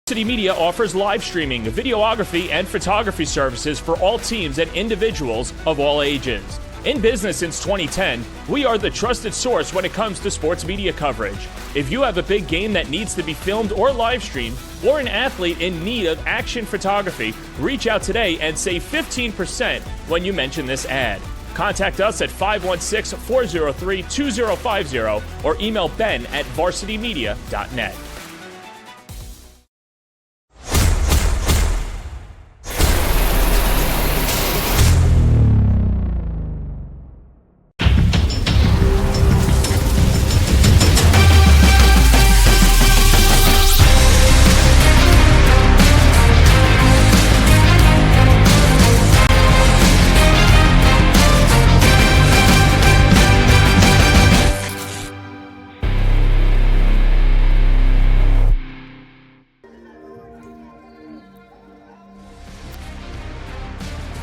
Varsity Media offers live streaming, videography, and photography services for all teams and individuals of all ages. In business since 2010, we are the trusted source when it comes to sports media coverage. If you have a big game that needs to be filmed or live streamed, or an athlete in need of action photography, reach out today and save 15% when you mention this ad. Contact us at 516-403-2050 or email ben@varsitymedia.net.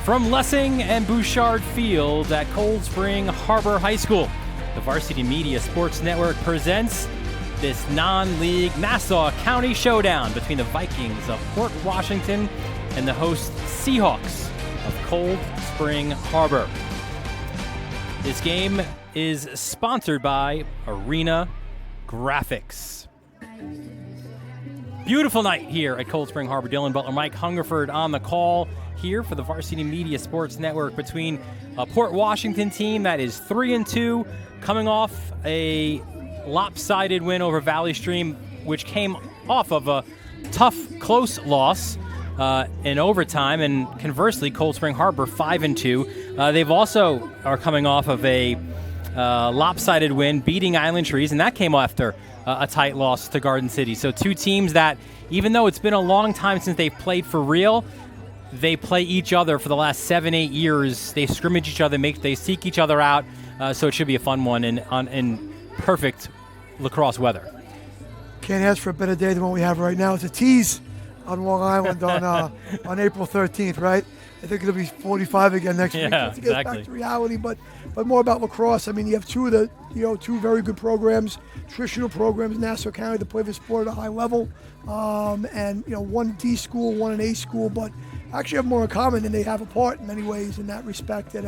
From Lessing and Bouchard Field at Cold Spring Harbor High School, the Varsity Media Sports Network presents this non-league Nassau County showdown between the Vikings of Port Washington and the host Seahawks of Cold Spring Harbor. This game is sponsored by Arena Graphics. Beautiful night here at Cold Spring Harbor. Dylan Butler, Mike Hungerford on the call here for the Varsity Media Sports Network between a Port Washington team that is 3-2, coming off a lopsided win over Valley Stream, which came off of a tough, close loss in overtime, and conversely, Cold Spring Harbor 5-2. They've also are coming off of a lopsided win, beating Island Trees, and that came after a tight loss to Garden City. So two teams that, even though it's been a long time since they've played for real, they play each other for the last 7-8 years. They scrimmage each other, they seek each other out. So it should be a fun one in perfect lacrosse weather. Can't ask for a better day than what we have right now. It's a tease on Long Island on April 13th, right? I think it'll be 45 again next week. Yeah, to get back to reality, but more about lacrosse. I mean, you have two very good programs, traditional programs in Nassau County that play the sport at a high level, and one D school, one an A school, but actually have more in common than they have apart in many ways in that respect. And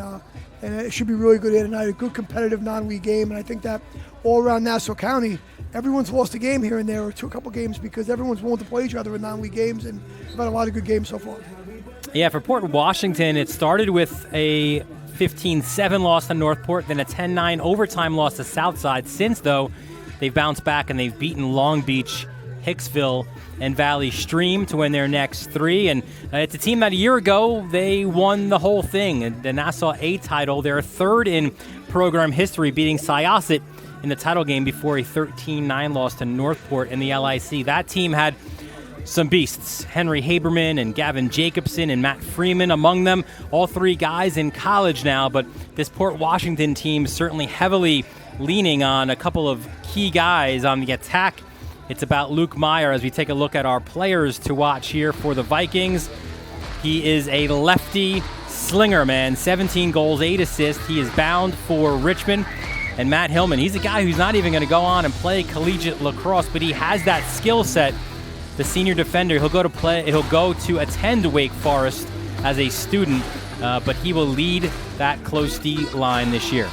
it should be really good here tonight. A good competitive non-league game, and I think that all around Nassau County, everyone's lost a game here and there, or a couple games, because everyone's willing to play each other in non-league games, and we've had a lot of good games so far. Yeah, for Port Washington, it started with a 15-7 loss to Northport, then a 10-9 overtime loss to Southside. Since, though, they've bounced back and they've beaten Long Beach, Hicksville, and Valley Stream to win their next three. And it's a team that a year ago, they won the whole thing. The Nassau A title, they're third in program history, beating Syosset in the title game before a 13-9 loss to Northport in the LIC. That team had some beasts, Henry Haberman and Gavin Jacobson and Matt Freeman among them. All three guys in college now, but this Port Washington team certainly heavily leaning on a couple of key guys on the attack. It's about Luke Meyer as we take a look at our players to watch here for the Vikings. He is a lefty slinger, man. 17 goals, 8 assists. He is bound for Richmond. And Matt Hillman, he's a guy who's not even going to go on and play collegiate lacrosse, but he has that skill set. The senior defender, he'll go to attend Wake Forest as a student, but he will lead that close D line this year.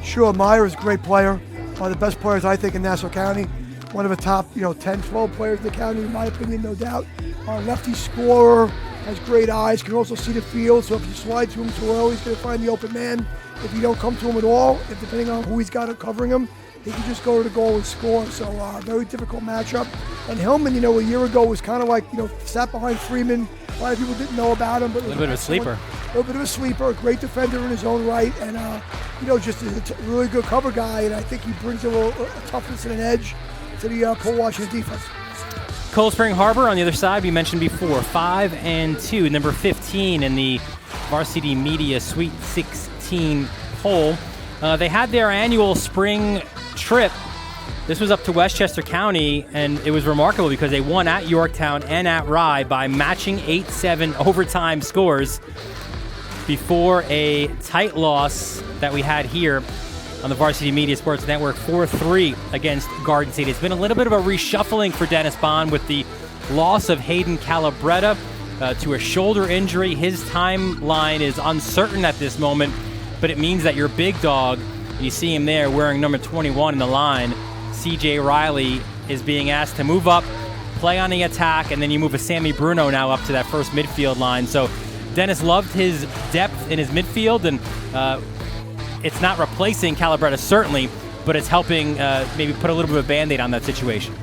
Sure, Meyer is a great player, one of the best players I think in Nassau County. One of the top 10, 12 players in the county, in my opinion, no doubt. Lefty scorer, has great eyes, can also see the field, so if you slide to him too early, he's going to find the open man. If you don't come to him at all, depending on who he's got covering him, he can just go to the goal and score. So very difficult matchup. And Hillman, a year ago was kind of like, sat behind Freeman. A lot of people didn't know about him. But a little bit of a sleeper. A little bit of a sleeper, a great defender in his own right, and just a really good cover guy. And I think he brings a toughness and an edge to the Port Washington defense. Cold Spring Harbor on the other side, we mentioned before, 5-2, number 15 in the Varsity Media Sweet 16 poll. They had their annual spring trip. This was up to Westchester County, and it was remarkable because they won at Yorktown and at Rye by matching 8-7 overtime scores before a tight loss that we had here on the Varsity Media Sports Network, 4-3 against Garden City. It's been a little bit of a reshuffling for Dennis Bond with the loss of Hayden Calabretta to a shoulder injury. His timeline is uncertain at this moment, but it means that your big dog, you see him there wearing number 21 in the line, CJ Riley, is being asked to move up, play on the attack, and then you move a Sammy Bruno now up to that first midfield line. So Dennis loved his depth in his midfield, and it's not replacing Calabretta, certainly, but it's helping maybe put a little bit of a Band-Aid on that situation.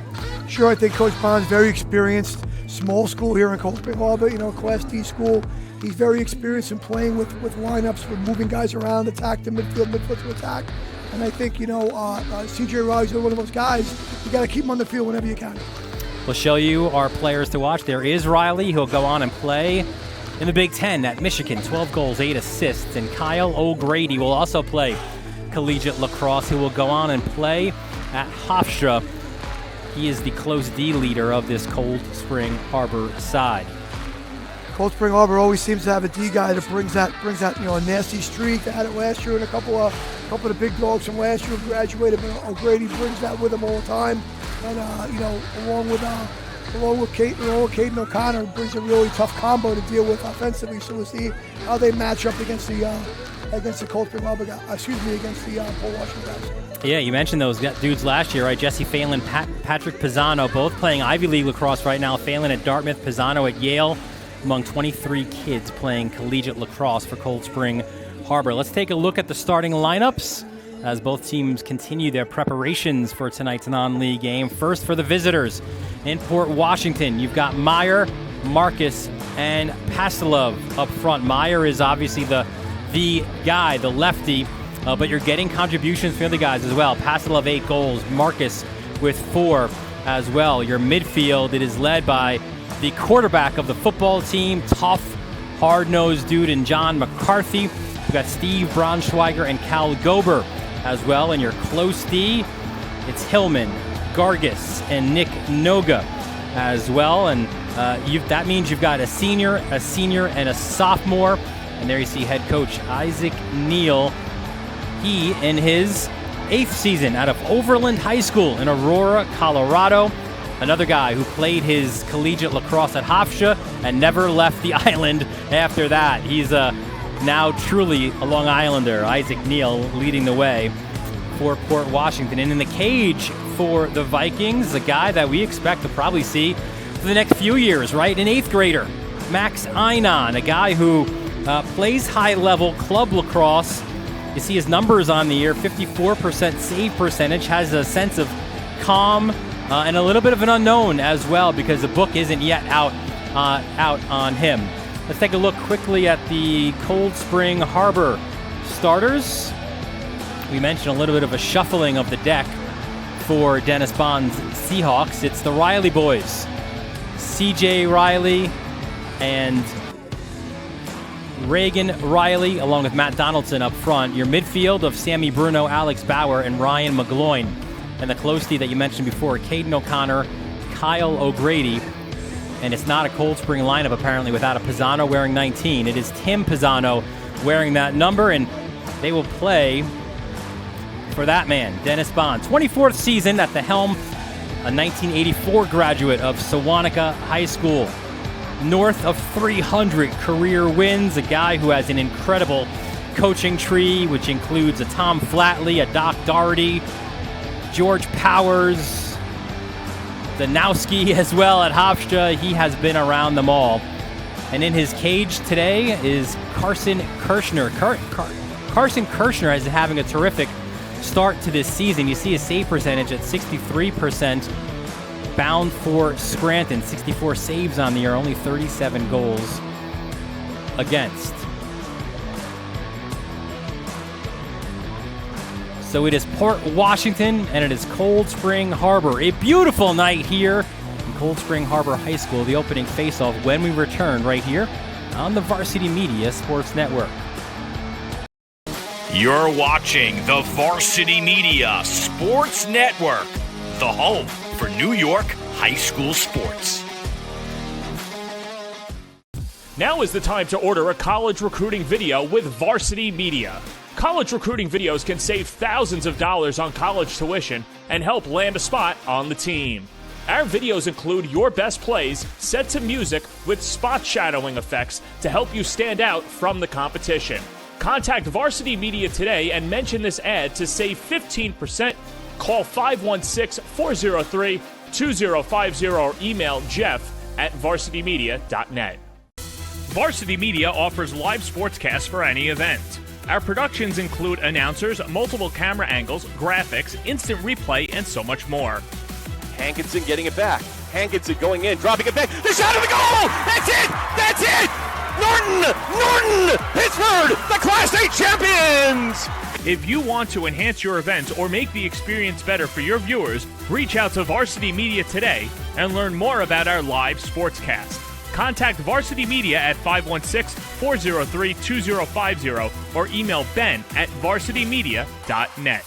Sure, I think Coach Bond's very experienced. Small school here in Cold Spring Harbor, Class D school. He's very experienced in playing with lineups, with moving guys around, attack to midfield to attack. And I think, CJ Riley's one of those guys, you got to keep him on the field whenever you can. We'll show you our players to watch. There is Riley, who'll go on and play in the Big Ten at Michigan, 12 goals, 8 assists. And Kyle O'Grady will also play collegiate lacrosse, who will go on and play at Hofstra. He is the close D leader of this Cold Spring Harbor side. Cold Spring Harbor always seems to have a D guy that brings that a nasty streak. They had it last year, and a couple of the big dogs from last year graduated. But O'Grady brings that with him all the time, and along with Caden O'Connor, brings a really tough combo to deal with offensively. So we'll see how they match up against the Cold Spring Harbor guys. Against the Paul Washington guys. Yeah, you mentioned those dudes last year, right? Jesse Phelan, Patrick Pisano, both playing Ivy League lacrosse right now. Phelan at Dartmouth, Pisano at Yale, among 23 kids playing collegiate lacrosse for Cold Spring Harbor. Let's take a look at the starting lineups as both teams continue their preparations for tonight's non-league game. First, for the visitors in Port Washington, you've got Meyer, Marcus, and Pastelov up front. Meyer is obviously the guy, the lefty, but you're getting contributions from the other guys as well. Pastelov, 8 goals. Marcus with 4 as well. Your midfield, it is led by the quarterback of the football team, tough, hard-nosed dude in John McCarthy. We've got Steve Braunschweiger and Cal Gober as well. And your close D, it's Hillman, Gargis, and Nick Noga as well. And that means you've got a senior, and a sophomore. And there you see head coach Isaac Neal. He in his 8th season out of Overland High School in Aurora, Colorado. Another guy who played his collegiate lacrosse at Hofstra and never left the island after that. He's now truly a Long Islander. Isaac Neal leading the way for Port Washington. And in the cage for the Vikings, a guy that we expect to probably see for the next few years, right? An 8th grader, Max Einon, a guy who plays high-level club lacrosse. You see his numbers on the year, 54% save percentage, has a sense of calm and a little bit of an unknown as well because the book isn't yet out on him. Let's take a look quickly at the Cold Spring Harbor starters. We mentioned a little bit of a shuffling of the deck for Dennis Bond's Seahawks. It's the Riley boys, CJ Riley and Reagan Riley, along with Matt Donaldson up front. Your midfield of Sammy Bruno, Alex Bauer, and Ryan McGloin. And the close D that you mentioned before, Caden O'Connor, Kyle O'Grady. And it's not a Cold Spring lineup, apparently, without a Pisano wearing 19. It is Tim Pisano wearing that number, and they will play for that man, Dennis Bond. 24th season at the helm, a 1984 graduate of Sewanaka High School. North of 300 career wins, a guy who has an incredible coaching tree, which includes a Tom Flatley, a Doc Doherty, George Powers, Danowski as well at Hofstra. He has been around them all. And in his cage today is Carson Kirshner. Carson Kirshner is having a terrific start to this season. You see his save percentage at 63%. Bound for Scranton, 64 saves on the year, only 37 goals against. So it is Port Washington and it is Cold Spring Harbor. A beautiful night here in Cold Spring Harbor High School, the opening face-off when we return right here on the Varsity Media Sports Network. You're watching the Varsity Media Sports Network, the home for New York high school sports. Now is the time to order a college recruiting video with Varsity Media. College recruiting videos can save thousands of dollars on college tuition and help land a spot on the team. Our videos include your best plays set to music with spot shadowing effects to help you stand out from the competition. Contact Varsity Media today and mention this ad to save 15%. Call 516-403-2050 or email jeff@varsitymedia.net. Varsity Media offers live sportscasts for any event. Our productions include announcers, multiple camera angles, graphics, instant replay, and so much more. Hankinson getting it back. Hankinson going in, dropping it back. The shot of the goal! That's it! That's it! Norton! Pittsburgh, the Class A champions! If you want to enhance your event or make the experience better for your viewers, reach out to Varsity Media today and learn more about our live sportscast. Contact Varsity Media at 516-403-2050 or email ben@varsitymedia.net.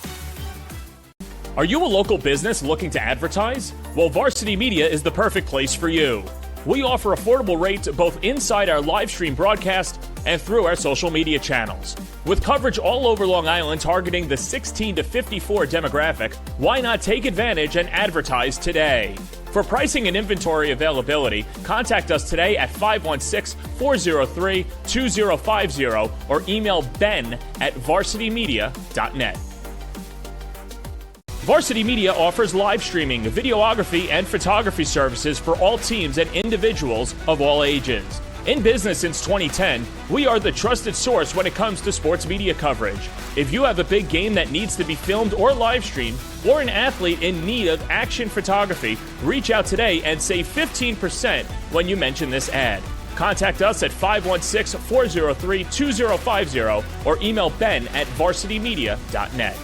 Are you a local business looking to advertise? Well, Varsity Media is the perfect place for you. We offer affordable rates both inside our live stream broadcast and through our social media channels. With coverage all over Long Island targeting the 16 to 54 demographic, why not take advantage and advertise today? For pricing and inventory availability, contact us today at 516-403-2050 or email ben@varsitymedia.net. Varsity Media offers live streaming, videography, and photography services for all teams and individuals of all ages. In business since 2010, we are the trusted source when it comes to sports media coverage. If you have a big game that needs to be filmed or live streamed, or an athlete in need of action photography, reach out today and save 15% when you mention this ad. Contact us at 516-403-2050 or email ben@varsitymedia.net.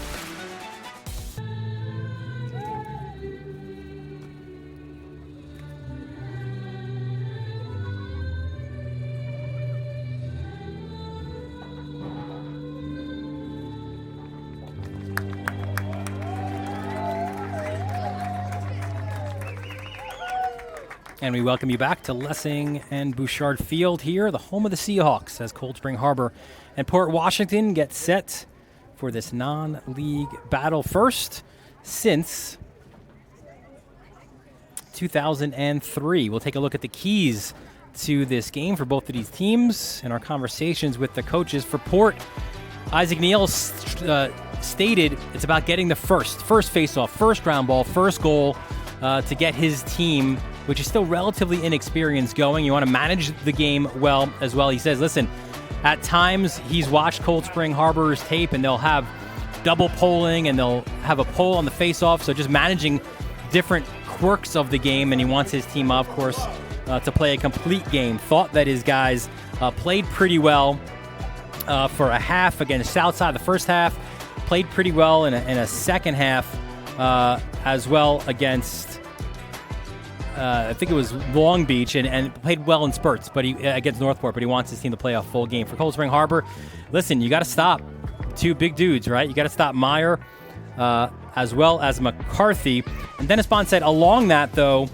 And we welcome you back to Lessing and Bouchard Field here, the home of the Seahawks, as Cold Spring Harbor and Port Washington get set for this non-league battle first since 2003. We'll take a look at the keys to this game for both of these teams and our conversations with the coaches. For Port, Isaac Neal stated it's about getting the first face-off, first ground ball, first goal to get his team, which is still relatively inexperienced, going. You want to manage the game well as well. He says, listen, at times he's watched Cold Spring Harbor's tape and they'll have double polling and they'll have a poll on the face-off. So just managing different quirks of the game, and he wants his team, of course, to play a complete game. Thought that his guys played pretty well for a half against Southside. The first half played pretty well in a second half as well against I think it was Long Beach, and played well in spurts, but against Northport, but he wants his team to play a full game. For Cold Spring Harbor, listen, you got to stop two big dudes, right? You got to stop Meyer as well as McCarthy. And Dennis Bond said, along that, though,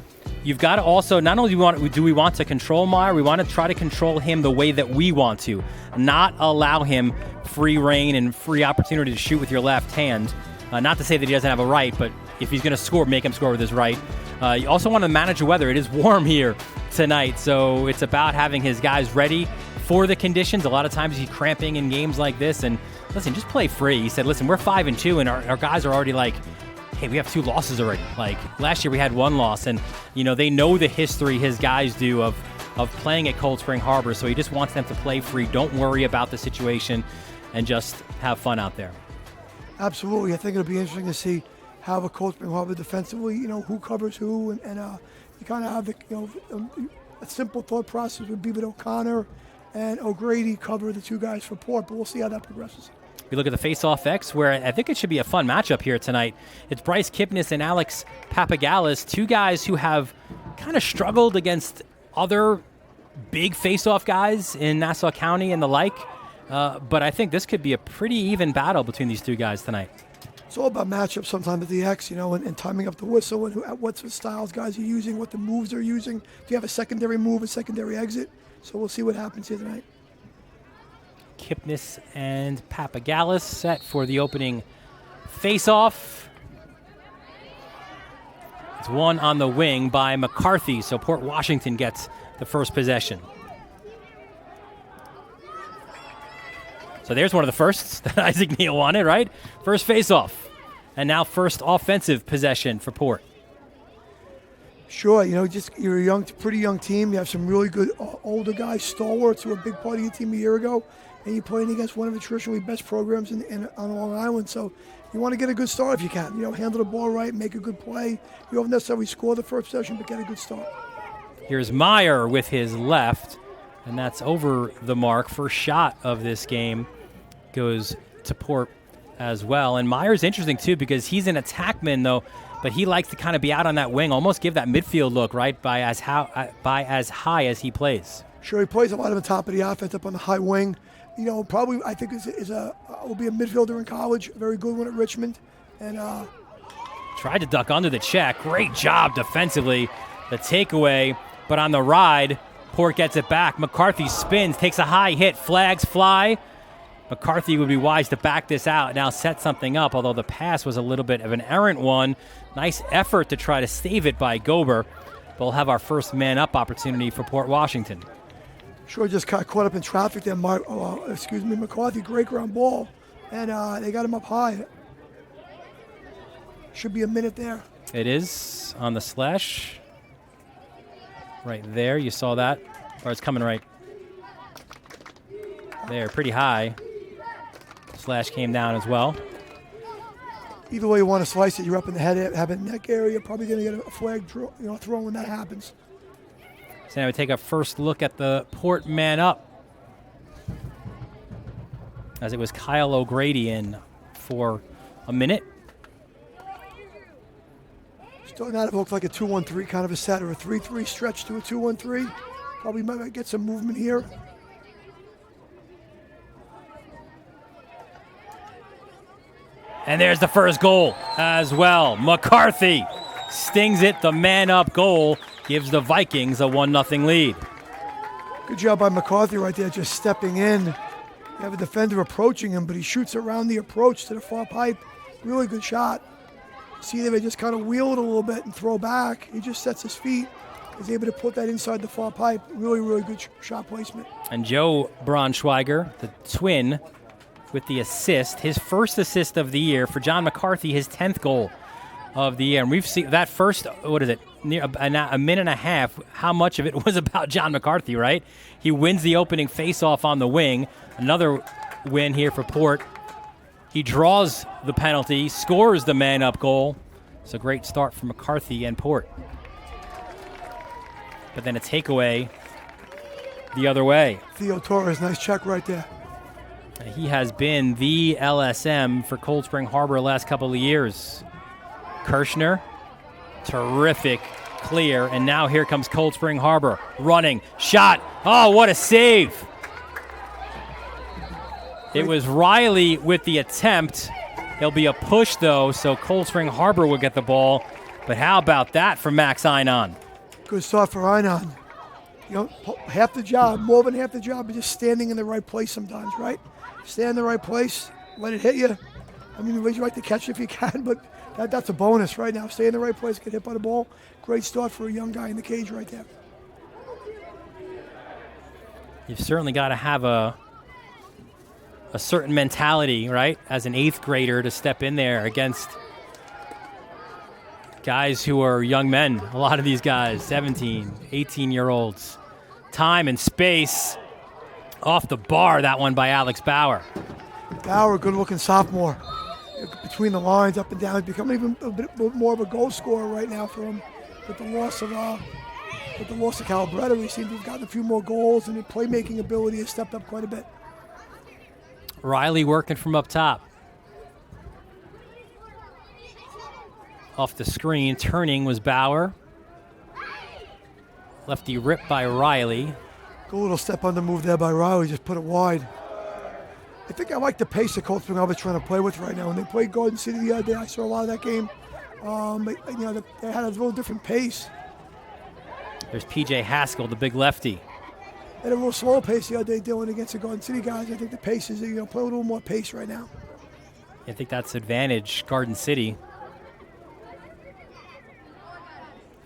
you've got to also, not only do we want to control Meyer, we want to try to control him the way that we want to, not allow him free reign and free opportunity to shoot with your left hand. Not to say that he doesn't have a right, but if he's going to score, make him score with his right. You also want to manage the weather. It is warm here tonight, so it's about having his guys ready for the conditions. A lot of times he's cramping in games like this, and listen, just play free. He said, listen, we're 5-2, and our guys are already like, hey, we have 2 losses already. Like, last year we had 1 loss, and, they know the history his guys do of playing at Cold Spring Harbor, so he just wants them to play free. Don't worry about the situation, and just have fun out there. Absolutely. I think it'll be interesting to see how the Cold Spring Harbor defensively, who covers who, and you kind of have the, a simple thought process would be that O'Connor and O'Grady cover the 2 guys for Port, but we'll see how that progresses. We look at the face-off X, where I think it should be a fun matchup here tonight. It's Bryce Kipnis and Alex Papagalis, 2 guys who have kind of struggled against other big face-off guys in Nassau County and the like, but I think this could be a pretty even battle between these 2 guys tonight. It's all about matchups sometimes at the X, and timing up the whistle and what styles guys are using, what the moves they're using. Do you have a secondary move, a secondary exit? So we'll see what happens here tonight. Kipnis and Papagalis set for the opening face-off. It's one on the wing by McCarthy, so Port Washington gets the first possession. So there's one of the firsts that Isaac Neal wanted, right? First face-off. And now first offensive possession for Port. Sure, you're a pretty young team. You have some really good older guys, stalwarts, who were a big part of your team a year ago, and you're playing against one of the traditionally best programs on Long Island. So you want to get a good start if you can. Handle the ball right, make a good play. You don't necessarily score the first possession, but get a good start. Here's Meyer with his left, and that's over the mark. First shot of this game goes to Port as well. And Meyer's interesting, too, because he's an attackman, though, but he likes to kind of be out on that wing, almost give that midfield look, right, by as high as he plays. Sure, he plays a lot on the top of the offense, up on the high wing. Probably I think will be a midfielder in college, a very good one at Richmond. And tried to duck under the check. Great job defensively. The takeaway, but on the ride, Port gets it back. McCarthy spins, takes a high hit, flags fly. McCarthy would be wise to back this out, now set something up, although the pass was a little bit of an errant one. Nice effort to try to save it by Gober. We'll have our first man-up opportunity for Port Washington. Sure, just got caught up in traffic there. McCarthy, great ground ball, and they got him up high. Should be a minute there. It is on the slash. Right there, you saw that. Or it's coming right there, pretty high. Slash came down as well. Either way you want to slice it, you're up in the head, have a neck area, probably going to get a flag thrown when that happens. So now we take a first look at the Port man up, as it was Kyle O'Grady in for a minute. Starting out, it looks like a 2-1-3 kind of a set, or a 3-3 stretch to a 2-1-3. Probably might get some movement here. And there's the first goal as well. McCarthy stings it. The man-up goal gives the Vikings a 1-0 lead. Good job by McCarthy right there, just stepping in. You have a defender approaching him, but he shoots around the approach to the far pipe. Really good shot. See, they just kind of wheel it a little bit and throw back. He just sets his feet. He's able to put that inside the far pipe. Really, really good shot placement. And Joe Braunschweiger, the twin, with the assist, his first assist of the year for John McCarthy, his 10th goal of the year. And we've seen that first, near a minute and a half, how much of it was about John McCarthy, right? He wins the opening faceoff on the wing. Another win here for Port. He draws the penalty, scores the man-up goal. It's a great start for McCarthy and Port. But then a takeaway the other way. Theo Torres, nice check right there. He has been the LSM for Cold Spring Harbor the last couple of years. Kirshner, terrific clear, and now here comes Cold Spring Harbor. Running, shot, oh, what a save! It was Riley with the attempt. There'll be a push, though, so Cold Spring Harbor will get the ball. But how about that for Max Einon? Good start for Einon. Half the job, more than half the job is just standing in the right place sometimes, right? Stand in the right place, let it hit you. I mean, you like to catch it if you can, but that's a bonus right now. Stay in the right place, get hit by the ball. Great start for a young guy in the cage right there. You've certainly got to have a certain mentality, right, as an 8th grader to step in there against guys who are young men. A lot of these guys, 17, 18-year-olds. Time and space. Off the bar, that one by Alex Bauer. Bauer, good-looking sophomore. Between the lines, up and down. He's becoming even a bit more of a goal scorer right now for him. With the loss of Calabretta, we seem to have gotten a few more goals, and his playmaking ability has stepped up quite a bit. Riley working from up top. Off the screen, turning was Bauer. Lefty ripped by Riley. Good little step on the move there by Riley, just put it wide. I think I like the pace that Cold Spring Harbor is trying to play with right now. When they played Garden City the other day, I saw a lot of that game. They had a little different pace. There's P.J. Haskell, the big lefty. They had a little slower pace the other day dealing against the Garden City guys. I think the pace is, play a little more pace right now. I think that's advantage Garden City.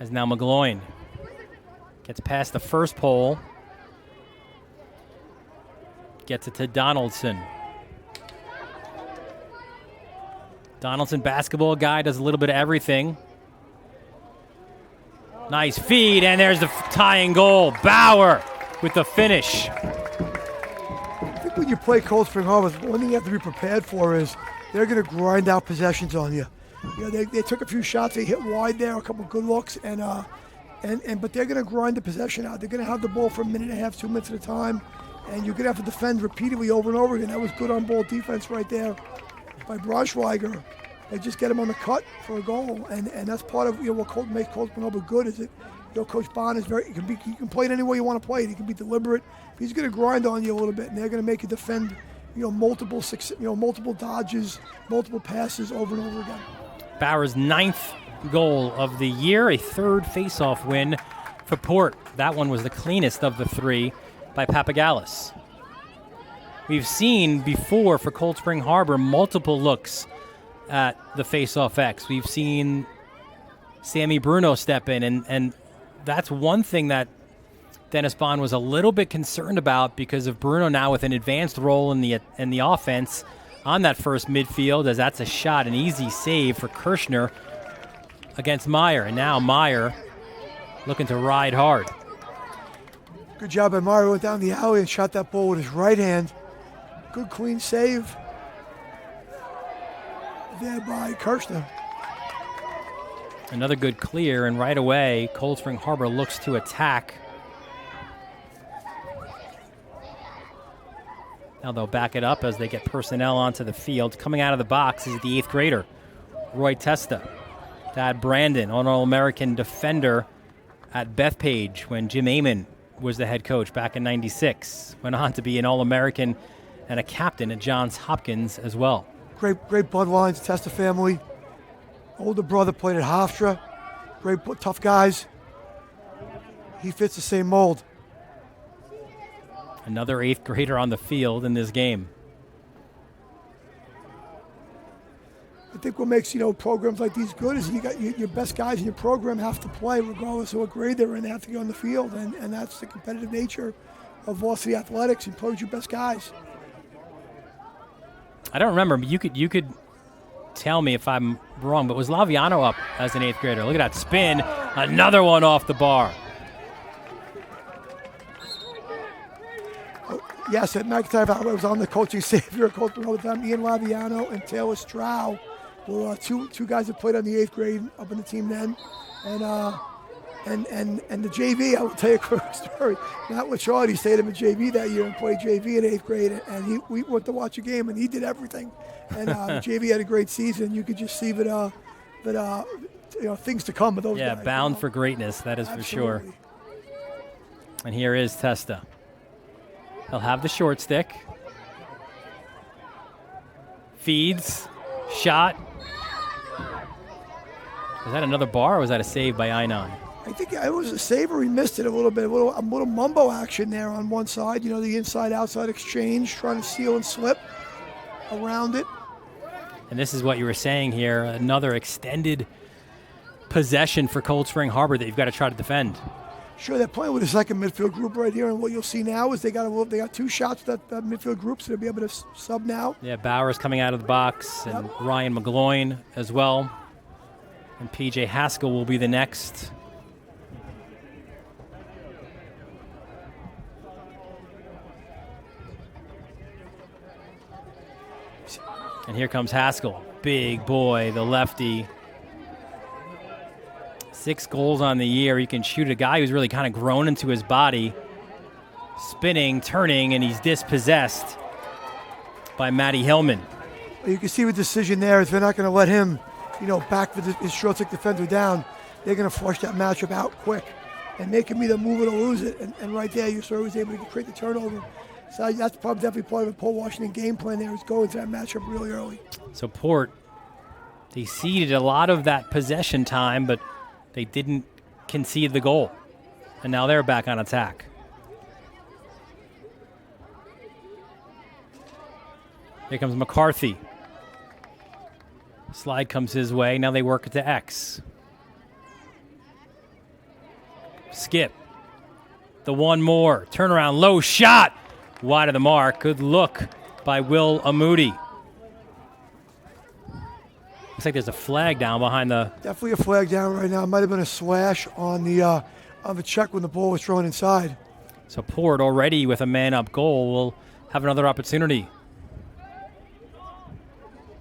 As now McGloin gets past the first pole. Gets it to Donaldson. Donaldson, basketball guy, does a little bit of everything. Nice feed, and there's the tying goal. Bauer with the finish. I think when you play Cold Spring Harbor, one thing you have to be prepared for is they're going to grind out possessions on you. You know, they took a few shots, they hit wide there, a couple good looks, but they're going to grind the possession out. They're going to have the ball for a minute and a half, 2 minutes at a time, and you're going to have to defend repeatedly over and over again. That was good on-ball defense right there by Braunschweiger. They just get him on the cut for a goal, and that's part of what makes Cold Spring Harbor good. Is that Coach Bond is he can play it any way you want to play it. He can be deliberate. He's going to grind on you a little bit, and they're going to make you defend multiple dodges, multiple passes over and over again. Bauer's 9th goal of the year, a third face-off win for Port. That one was the cleanest of the 3 by Papagallis. We've seen before for Cold Spring Harbor multiple looks at the face-off X. We've seen Sammy Bruno step in, and that's one thing that Dennis Bond was a little bit concerned about because of Bruno now with an advanced role in the offense on that first midfield, as that's a shot, an easy save for Kirshner against Meyer. And now Meyer looking to ride hard. Good job by Meyer. Went down the alley and shot that ball with his right hand. Good clean save there by Kirshner. Another good clear, and right away Cold Spring Harbor looks to attack. Now they'll back it up as they get personnel onto the field. Coming out of the box is the 8th grader, Roy Testa. Dad Brandon, an All-American defender at Bethpage when Jim Amon was the head coach back in '96. Went on to be an All-American and a captain at Johns Hopkins as well. Great bloodlines, Testa family. Older brother played at Hofstra. Great, tough guys. He fits the same mold. Another 8th grader on the field in this game. I think what makes programs like these good is you got your best guys in your program have to play regardless of what grade they're in. They have to get on the field, and that's the competitive nature of varsity athletics. You play with your best guys. I don't remember. You could tell me if I'm wrong, but was Laviano up as an 8th grader? Look at that spin. Another one off the bar. Yes, at McIntyre, I was on the coaching staff here at Cold Spring all the time. Ian Laviano and Taylor Strow were two guys that played on the 8th grade up in the team then. And the JV, I will tell you a quick story. Matt Lachard, he stayed in the JV that year and played JV in 8th grade. And we went to watch a game, and he did everything. And the JV had a great season. You could just see that things to come with those guys. Yeah, bound for greatness, that is Absolutely. for sure. And here is Testa. He'll have the short stick. Feeds. Shot. Was that another bar, or was that a save by Einon? I think it was a save, or he missed it a little bit. A little mumbo action there on one side. The inside-outside exchange, trying to seal and slip around it. And this is what you were saying here. Another extended possession for Cold Spring Harbor that you've got to try to defend. Sure, they're playing with a second midfield group right here, and what you'll see now is they got 2 shots at that midfield group, so they'll be able to sub now. Yeah, Bauer's coming out of the box, and Yep. Ryan McGloin as well. And PJ Haskell will be the next. And here comes Haskell. Big boy, the lefty. 6 goals on the year. He can shoot a guy who's really kind of grown into his body. Spinning, turning, and he's dispossessed by Matty Hillman. You can see the decision there is they're not going to let him, back his short stick defender down. They're going to flush that matchup out quick and make him either move it or lose it. And right there, you saw he was able to create the turnover. So that's definitely part of the Paul Washington game plan there, is going to that matchup really early. So Port, they ceded a lot of that possession time, but they didn't concede the goal. And now they're back on attack. Here comes McCarthy. Slide comes his way. Now they work it to X. Skip. The one more. Turnaround, low shot. Wide of the mark. Good look by Will Amudi. Looks like there's a flag down behind the... Definitely a flag down right now. It might have been a slash on the check when the ball was thrown inside. So Port already with a man-up goal will have another opportunity.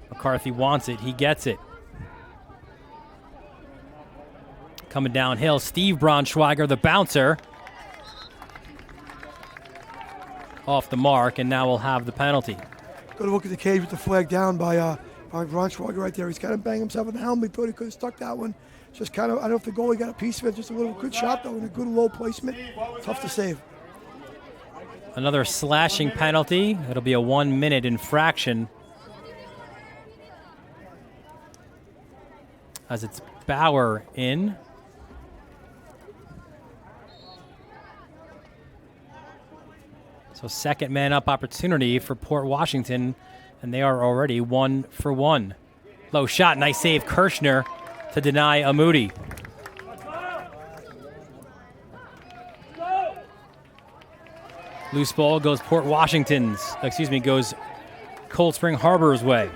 McCarthy wants it. He gets it. Coming downhill, Steve Braunschweiger, the bouncer. Off the mark, and now we'll have the penalty. Go to look at the cage with the flag down by Braunschweiger right there. He's kind of banged himself in the helmet. He thought he could have stuck that one. Just kind of, I don't know if the goalie got a piece of it. Just a little good shot, though, and a good low placement. Tough to save. Another slashing penalty. It'll be a 1-minute infraction. As it's Bauer in. So second man up opportunity for Port Washington, and they are already 1 for 1. Low shot, nice save, Kirshner to deny Amudi. Loose ball goes Port Washington's, goes Cold Spring Harbor's way.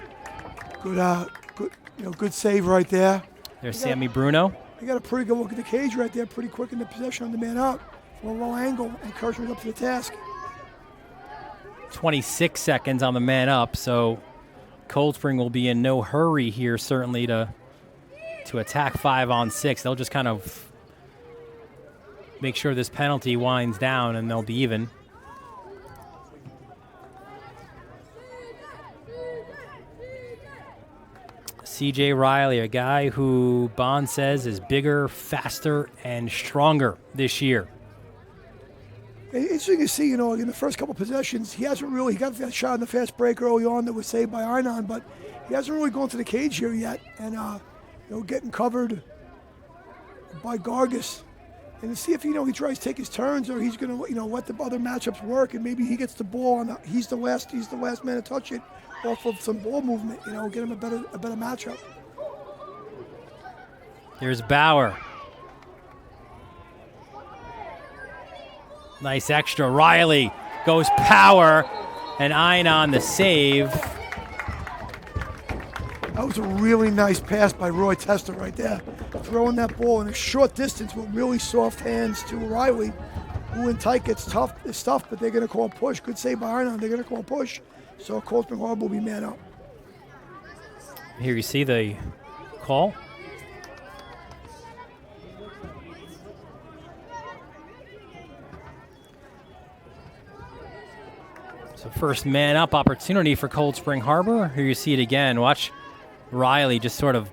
Good save right there. There's Sammy Bruno. He got a pretty good look at the cage right there, pretty quick in the possession on the man up, from a low angle, and Kirshner's up to the task. 26 seconds on the man up, so Cold Spring will be in no hurry here, certainly, to attack 5-on-6. They'll just kind of make sure this penalty winds down, and they'll be even. C.J. Riley, a guy who Bond says is bigger, faster, and stronger this year. Interesting to see, in the first couple possessions, he got that shot in the fast break early on that was saved by Einon, but he hasn't really gone to the cage here yet, and getting covered by Gargis, and to see if he tries to take his turns, or he's going to let the other matchups work, and maybe he gets the ball he's the last man to touch it off of some ball movement, get him a better matchup. Here's Bauer. Nice extra. Riley goes power, and Einon the save. That was a really nice pass by Roy Testa right there. Throwing that ball in a short distance with really soft hands to Riley, who in tight it's tough, but they're going to call push. Good save by Einon. They're going to call push. So Cold Spring Harbor will be man up. Here you see the call. So first man up opportunity for Cold Spring Harbor. Here you see it again. Watch Riley just sort of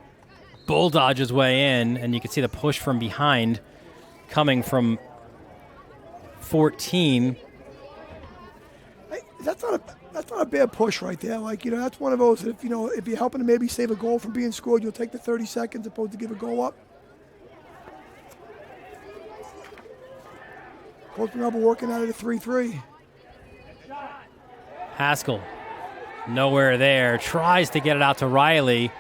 bulldodge his way in, and you can see the push from behind coming from 14. That's not a bad push right there. That's one of those that if you're helping to maybe save a goal from being scored, you'll take the 30 seconds opposed to give a goal up. Cold Spring Harbor working out of the 3-3. Haskell, nowhere there, tries to get it out to Riley,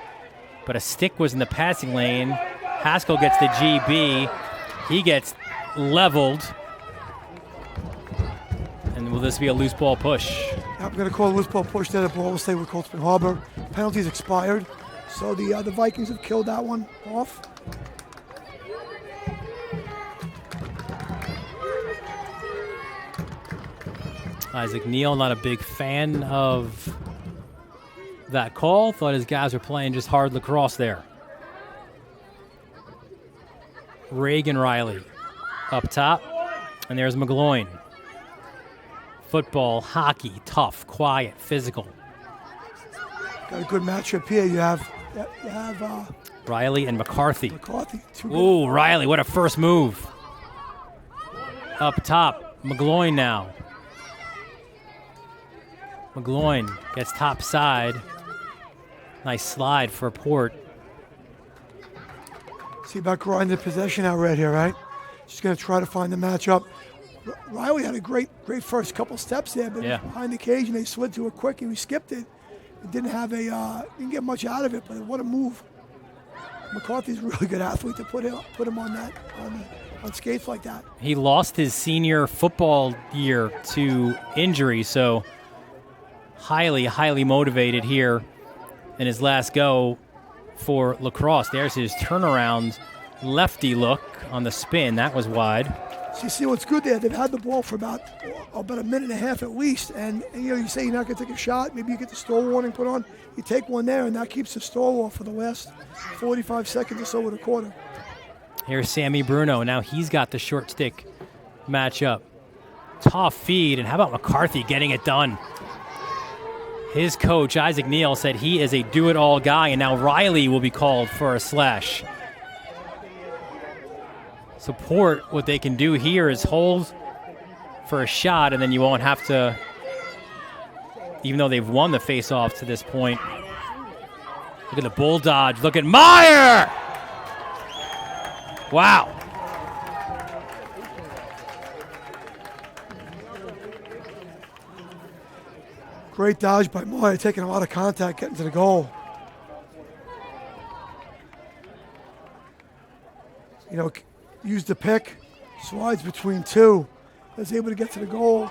but a stick was in the passing lane. Haskell gets the GB. He gets leveled. And will this be a loose ball push? I'm going to call a loose ball push there. The ball will stay with Cold Spring Harbor. Penalty's expired, so the Vikings have killed that one off. Isaac Neal, not a big fan of that call. Thought his guys were playing just hard lacrosse there. Reagan Riley up top. And there's McGloin. Football, hockey, tough, quiet, physical. Got a good matchup here. You have Riley and McCarthy. Ooh, Riley, what a first move. Up top, McGloin now. McGloin gets top side. Nice slide for Port. See about grinding the possession out right here, right? Just going to try to find the matchup. Riley had a great first couple steps there, but behind the cage, and they slid to it quick, and we skipped it. Didn't get much out of it, but what a move. McCarthy's a really good athlete to put him on on skates like that. He lost his senior football year to injury, so highly, highly motivated here in his last go for Lacrosse. There's his turnaround lefty look on the spin. That was wide. So you see what's good there? They've had the ball for about a minute and a half at least, and you say you're not going to take a shot. Maybe you get the stall warning put on. You take one there, and that keeps the stall off for the last 45 seconds or so of the quarter. Here's Sammy Bruno. Now he's got the short stick matchup. Tough feed, and how about McCarthy getting it done? His coach, Isaac Neal, said he is a do-it-all guy, and now Riley will be called for a slash. Support, what they can do here is hold for a shot, and then you won't have to, even though they've won the face-off to this point. Look at the bull dodge. Look at Meyer! Wow. Great dodge by Meyer, taking a lot of contact, getting to the goal. Used the pick, slides between two, was able to get to the goal.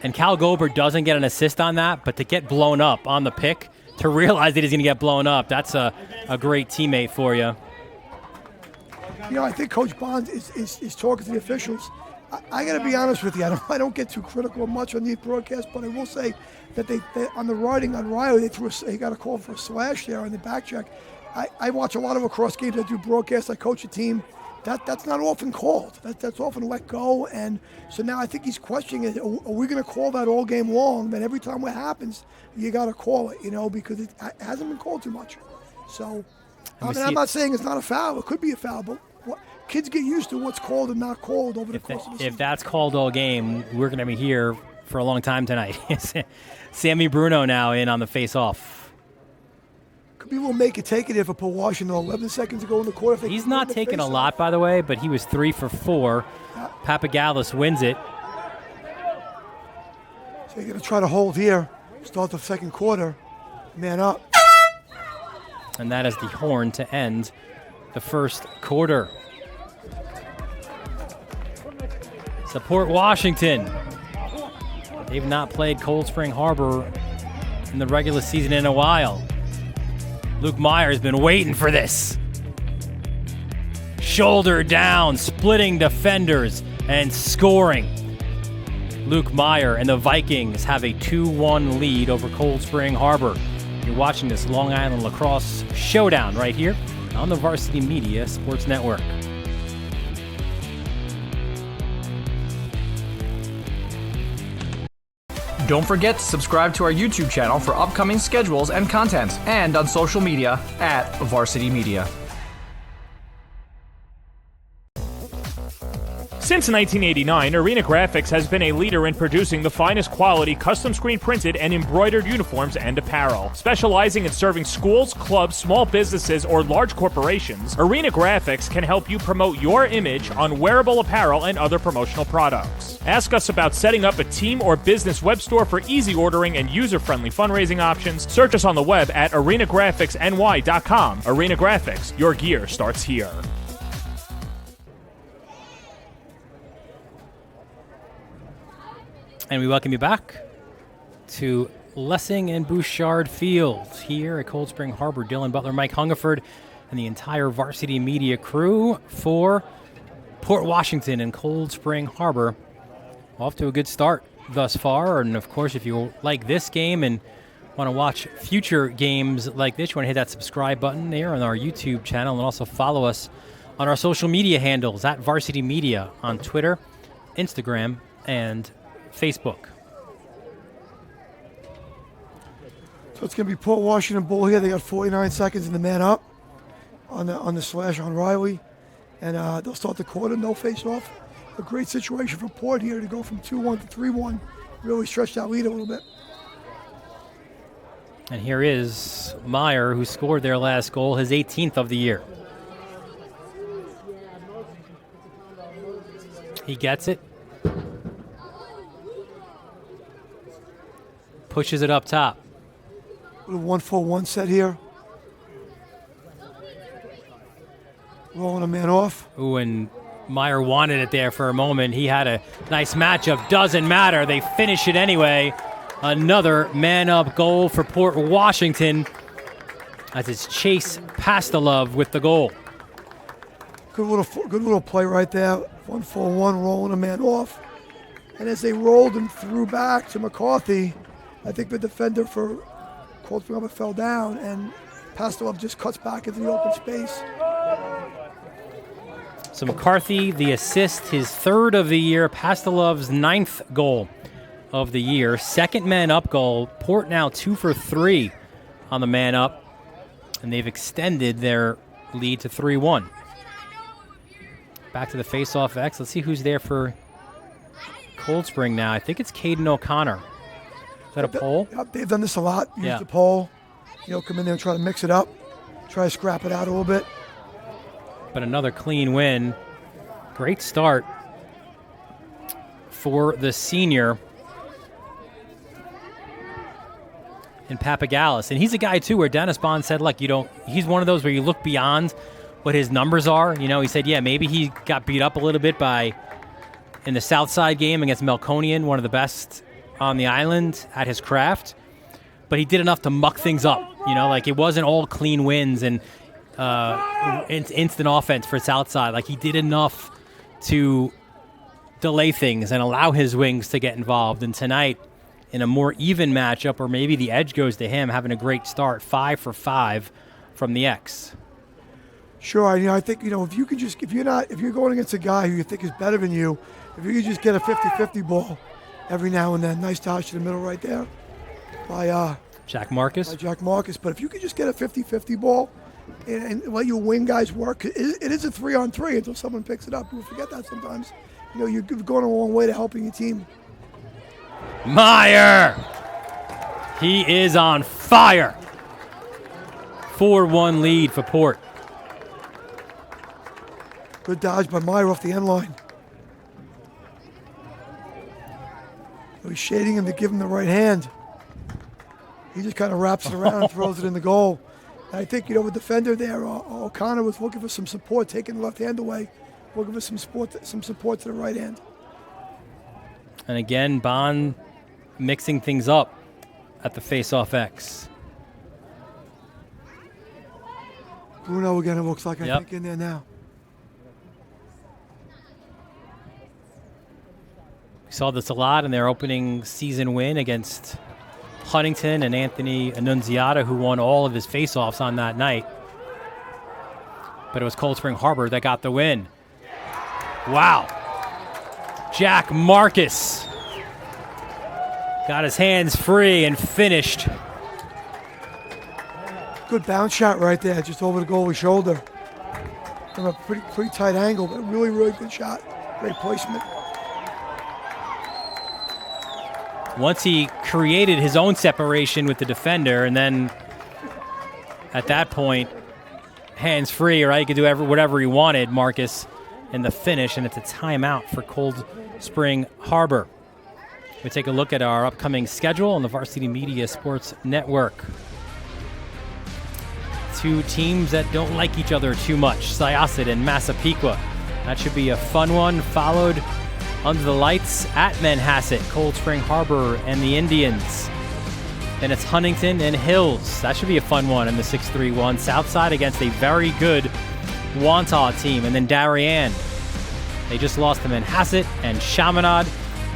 And Cal Gober doesn't get an assist on that, but to get blown up on the pick, to realize that he's going to get blown up, that's a great teammate for you. I think Coach Bonds is talking to the officials. I got to be honest with you. I don't get too critical much on these broadcasts, but I will say that they on the writing on Riley, they got a call for a slash there on the back check. I watch a lot of lacrosse games. I do broadcasts. I coach a team. That's not often called. That's often let go. And so now I think he's questioning it. Are we going to call that all game long? That every time it happens, you got to call it, because it hasn't been called too much. So, I'm not saying it's not a foul. It could be a foul, but kids get used to what's called and not called over the course of the season. If that's called all game, we're going to be here for a long time tonight. Sammy Bruno now in on the face-off. Could be a little make it take it if I put Washington 11 seconds to go in the quarter. He's not taking a lot, by the way, but he was 3 for 4. Yeah. Papagallis wins it. So you're going to try to hold here, start the second quarter, man up. And that is the horn to end the first quarter. Support Washington. They've not played Cold Spring Harbor in the regular season in a while. Luke Meyer has been waiting for this. Shoulder down, splitting defenders, and scoring. Luke Meyer and the Vikings have a 2-1 lead over Cold Spring Harbor. You're watching this Long Island Lacrosse Showdown right here on the Varsity Media Sports Network. Don't forget to subscribe to our YouTube channel for upcoming schedules and content, and on social media at Varsity Media. Since 1989, Arena Graphics has been a leader in producing the finest quality custom screen printed and embroidered uniforms and apparel. Specializing in serving schools, clubs, small businesses, or large corporations, Arena Graphics can help you promote your image on wearable apparel and other promotional products. Ask us about setting up a team or business web store for easy ordering and user-friendly fundraising options. Search us on the web at arenagraphicsny.com. Arena Graphics, your gear starts here. And we welcome you back to Lessing and Bouchard Field here at Cold Spring Harbor. Dylan Butler, Mike Hungerford, and the entire Varsity Media crew for Port Washington and Cold Spring Harbor. Off to a good start thus far. And, of course, if you like this game and want to watch future games like this, you want to hit that subscribe button there on our YouTube channel, and also follow us on our social media handles at Varsity Media on Twitter, Instagram, and Facebook. So it's going to be Port Washington ball here. They got 49 seconds in the man up on the slash on Riley. And they'll start the quarter, no face-off. A great situation for Port here to go from 2-1 to 3-1. Really stretch that lead a little bit. And here is Meyer, who scored their last goal, his 18th of the year. He gets it. Pushes it up top. A 1-4-1 set here. Rolling a man off. Ooh, and Meyer wanted it there for a moment. He had a nice matchup. Doesn't matter. They finish it anyway. Another man-up goal for Port Washington as it's Chase Pastelove with the goal. Good little play right there. 1-4-1, rolling a man off. And as they rolled and threw back to McCarthy, I think the defender for Cold Spring Harbor fell down, and Pastelove just cuts back into the open space. So McCarthy, the assist, his third of the year. Pastelove's 9th goal of the year. Second man-up goal. Port now 2 for 3 on the man-up, and they've extended their lead to 3-1. Back to the face-off X. Let's see who's there for Cold Spring now. I think it's Caden O'Connor. Is that a pole? Yep, they've done this a lot. Use Yeah. the pole. Come in there and try to mix it up. Try to scrap it out a little bit. But another clean win. Great start for the senior in Papagallis. And he's a guy, too, where Dennis Bond said, look, he's one of those where you look beyond what his numbers are. He said, yeah, maybe he got beat up a little bit in the Southside game against Melconian, one of the best on the island at his craft. But he did enough to muck things up. It wasn't all clean wins and instant offense for Southside. He did enough to delay things and allow his wings to get involved. And tonight, in a more even matchup, or maybe the edge goes to him, having a great start, 5 for 5 from the X. Sure, I think if you're going against a guy who you think is better than you, if you could just get a 50-50 ball every now and then, nice dodge to the middle right there by Jack Marcus. But if you could just get a 50-50 ball and let your wing guys work, it is a 3-on-3 until someone picks it up. People forget that sometimes. You're going a long way to helping your team. Meyer! He is on fire. 4-1 lead for Port. Good dodge by Meyer off the end line. He's shading him to give him the right hand. He just kind of wraps it around and throws it in the goal. And I think, with defender there, O'Connor was looking for some support, taking the left hand away, looking for some support to the right hand. And again, Bond mixing things up at the face-off X. Bruno again, it looks like, I Yep. think, in there now. We saw this a lot in their opening season win against Huntington and Anthony Annunziata, who won all of his face-offs on that night. But it was Cold Spring Harbor that got the win. Wow. Jack Marcus got his hands free and finished. Good bounce shot right there, just over the goalie's shoulder. From a pretty tight angle, but really, really good shot. Great placement. Once he created his own separation with the defender, and then at that point, hands free, right? He could do whatever he wanted, Marcus, in the finish, and it's a timeout for Cold Spring Harbor. We take a look at our upcoming schedule on the Varsity Media Sports Network. Two teams that don't like each other too much, Syosset and Massapequa. That should be a fun one, followed under the lights at Manhasset, Cold Spring Harbor and the Indians. Then it's Huntington and Hills. That should be a fun one in the 6-3-1. Southside against a very good Wantagh team. And then Darien. They just lost to Manhasset and Chaminade.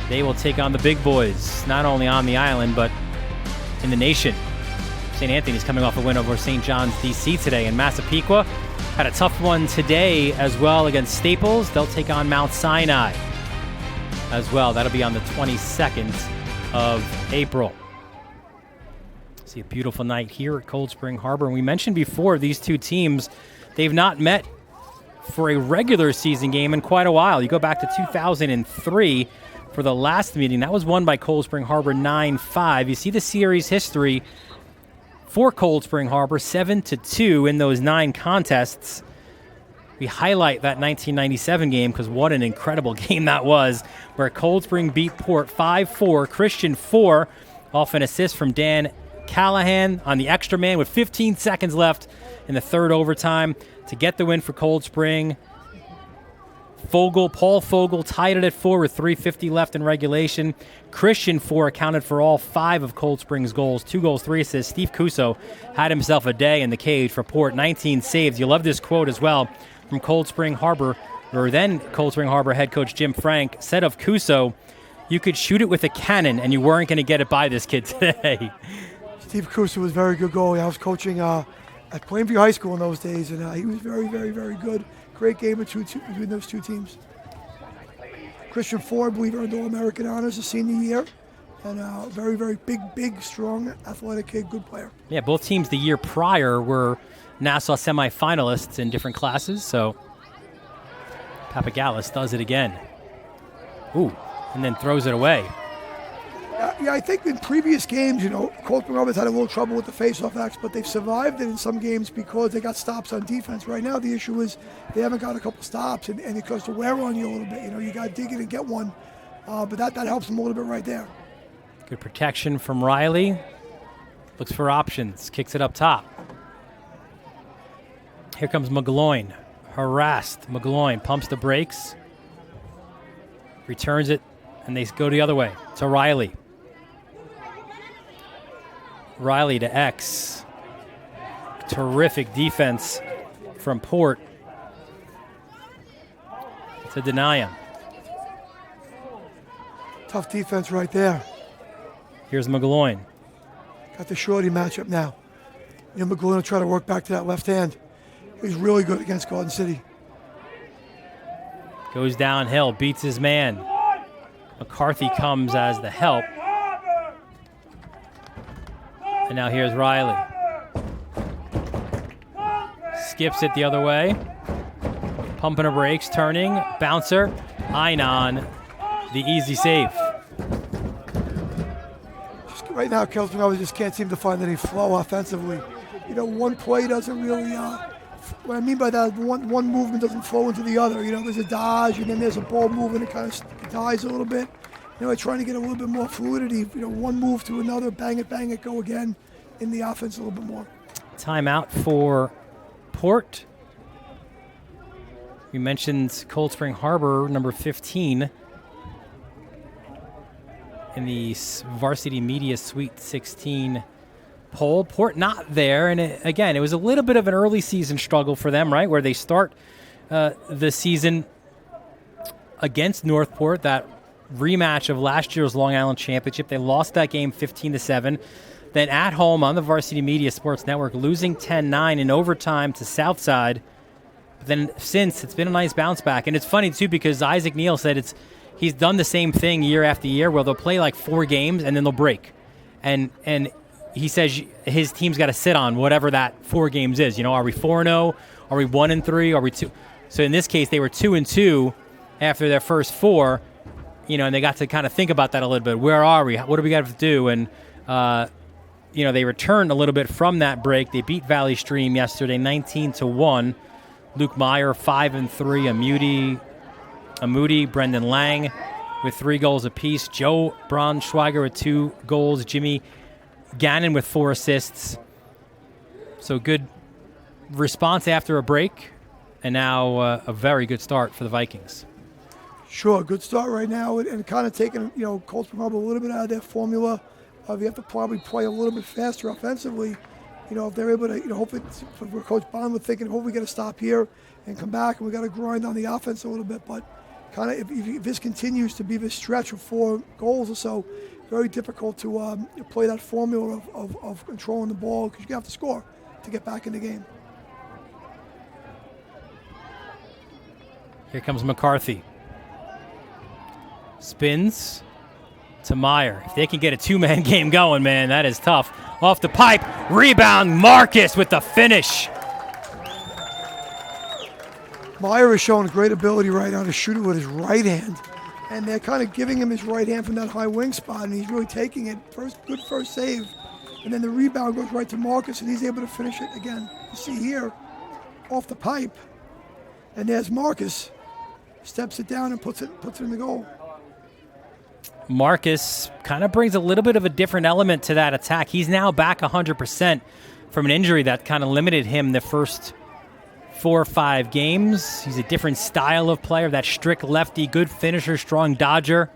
They will take on the big boys, not only on the island, but in the nation. St. Anthony's coming off a win over St. John's DC today. And Massapequa had a tough one today as well against Staples. They'll take on Mount Sinai as well. That'll be on the 22nd of April. See a beautiful night here at Cold Spring Harbor. And we mentioned before, these two teams, they've not met for a regular season game in quite a while. You go back to 2003 for the last meeting. That was won by Cold Spring Harbor 9-5. You see the series history for Cold Spring Harbor, 7-2 in those 9 contests. We highlight that 1997 game because what an incredible game that was, where Cold Spring beat Port 5-4, Christian 4, off an assist from Dan Callahan on the extra man with 15 seconds left in the third overtime to get the win for Cold Spring. Paul Fogel tied it at 4 with 3:50 left in regulation. Christian 4 accounted for all 5 of Cold Spring's goals. 2 goals, 3 assists. Steve Cuso had himself a day in the cage for Port. 19 saves. You love this quote as well from Cold Spring Harbor, or then Cold Spring Harbor head coach Jim Frank said of Cuso, "You could shoot it with a cannon and you weren't going to get it by this kid today." Steve Cuso was a very good goalie. I was coaching at Plainview High School in those days, and he was very, very, very good. Great game between those two teams. Christian Ford, I believe, earned All-American honors his senior year. And very, very big, strong, athletic kid, good player. Yeah, both teams the year prior were Nassau semifinalists in different classes, so Papagallis does it again. Ooh, and then throws it away. Yeah, I think in previous games, Cold Spring Roberts had a little trouble with the face-off acts, but they've survived it in some games because they got stops on defense. Right now, the issue is they haven't got a couple stops, and it goes to wear on you a little bit. You got to dig in and get one, but that helps them a little bit right there. Good protection from Riley. Looks for options, kicks it up top. Here comes McGloin, harassed. McGloin pumps the brakes, returns it, and they go the other way to Riley. Riley to X. Terrific defense from Port to deny him. Tough defense right there. Here's McGloin. Got the shorty matchup now. McGloin will try to work back to that left hand. He's really good against Garden City. Goes downhill, beats his man. McCarthy comes as the help. And now here's Riley. Skips it the other way. Pumping her brakes, turning, bouncer, Einon, the easy save. Right now, Cold Spring Roberts just can't seem to find any flow offensively. One play doesn't really, what I mean by that, one movement doesn't flow into the other. There's a dodge, and then there's a ball movement, it kind of dies a little bit. Trying to get a little bit more fluidity, one move to another, bang it, go again in the offense a little bit more. Timeout for Port. We mentioned Cold Spring Harbor, number 15, in the Varsity Media Sweet 16 poll. Port not there, and it was a little bit of an early season struggle for them, right, where they start the season against Northport, that rematch of last year's Long Island Championship. They lost that game 15-7. Then at home on the Varsity Media Sports Network, losing 10-9 in overtime to Southside. But then since, it's been a nice bounce back. And it's funny, too, because Isaac Neal said he's done the same thing year after year where they'll play like 4 games and then they'll break. And he says his team's got to sit on whatever that 4 games is. Are we 4-0? Are we 1-3? Are we 2? So in this case, they were 2-2 after their first 4. And they got to kind of think about that a little bit. Where are we? What do we got to do? And, they returned a little bit from that break. They beat Valley Stream yesterday, 19-1. Luke Meyer, 5-3. Amudi, Brendan Lang with 3 goals apiece. Joe Braunschweiger with 2 goals. Jimmy Gannon with 4 assists. So good response after a break. And now a very good start for the Vikings. Sure, good start right now, and kind of taking Cold Spring Harbor a little bit out of their formula. You have to probably play a little bit faster offensively. If they're able to, hopefully, for Coach Bond, we're thinking, hopefully we got to stop here and come back, and we got to grind on the offense a little bit. But kind of, if this continues to be this stretch of 4 goals or so, very difficult to play that formula of controlling the ball because you have to score to get back in the game. Here comes McCarthy. Spins to Meyer. If they can get a 2-man game going, man, that is tough. Off the pipe, rebound, Marcus with the finish. Meyer is showing great ability right now to shoot it with his right hand. And they're kind of giving him his right hand from that high wing spot, and he's really taking it. Good first save. And then the rebound goes right to Marcus, and he's able to finish it again. You see here, off the pipe. And there's Marcus. Steps it down and puts it in the goal. Marcus kind of brings a little bit of a different element to that attack. He's now back 100% from an injury that kind of limited him the first 4 or 5 games. He's a different style of player, that strict lefty, good finisher, strong dodger.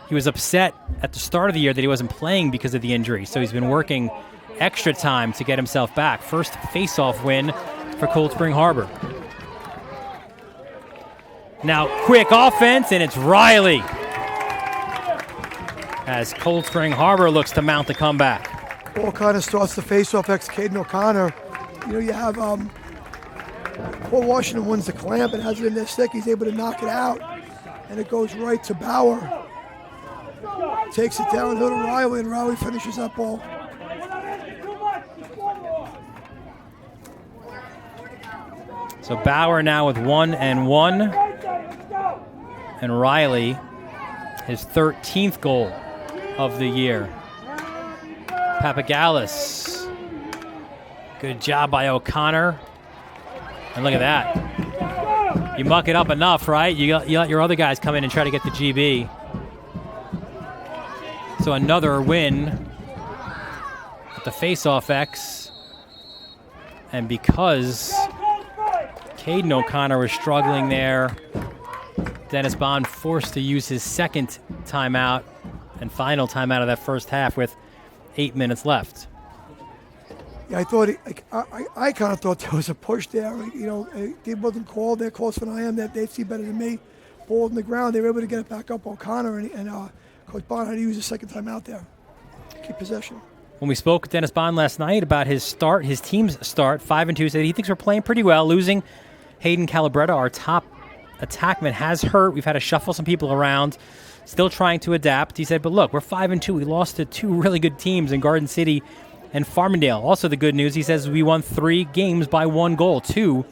He was upset at the start of the year that he wasn't playing because of the injury, so he's been working extra time to get himself back. First face-off win for Cold Spring Harbor. Now quick offense, and it's Riley as Cold Spring Harbor looks to mount the comeback. Ball kind of starts the face-off ex Caden O'Connor. You have Paul Washington wins the clamp and has it in their stick. He's able to knock it out, and it goes right to Bauer. Takes it downhill to Riley, and Riley finishes that ball. So Bauer now with 1-1, and Riley his 13th goal of the year. Papagallis, good job by O'Connor, and look at that. You muck it up enough, right? You let your other guys come in and try to get the GB. So another win at the face-off X, and because Caden O'Connor was struggling there, Dennis Bond forced to use his second timeout and final timeout of that first half with 8 minutes left. Yeah, I thought I kind of thought there was a push there. It wasn't called. They're closer than I am. That they see better than me. Ball on the ground. They were able to get it back up. O'Connor and Coach Bond had to use his second time out there. Keep possession. When we spoke with Dennis Bond last night about his team's start, 5-2, said he thinks we're playing pretty well. Losing Hayden Calabretta, our top attackman, has hurt. We've had to shuffle some people around. Still trying to adapt. He said, but look, we're 5-2. We lost to 2 really good teams in Garden City and Farmingdale. Also the good news, he says we won 3 games by 1 goal, 2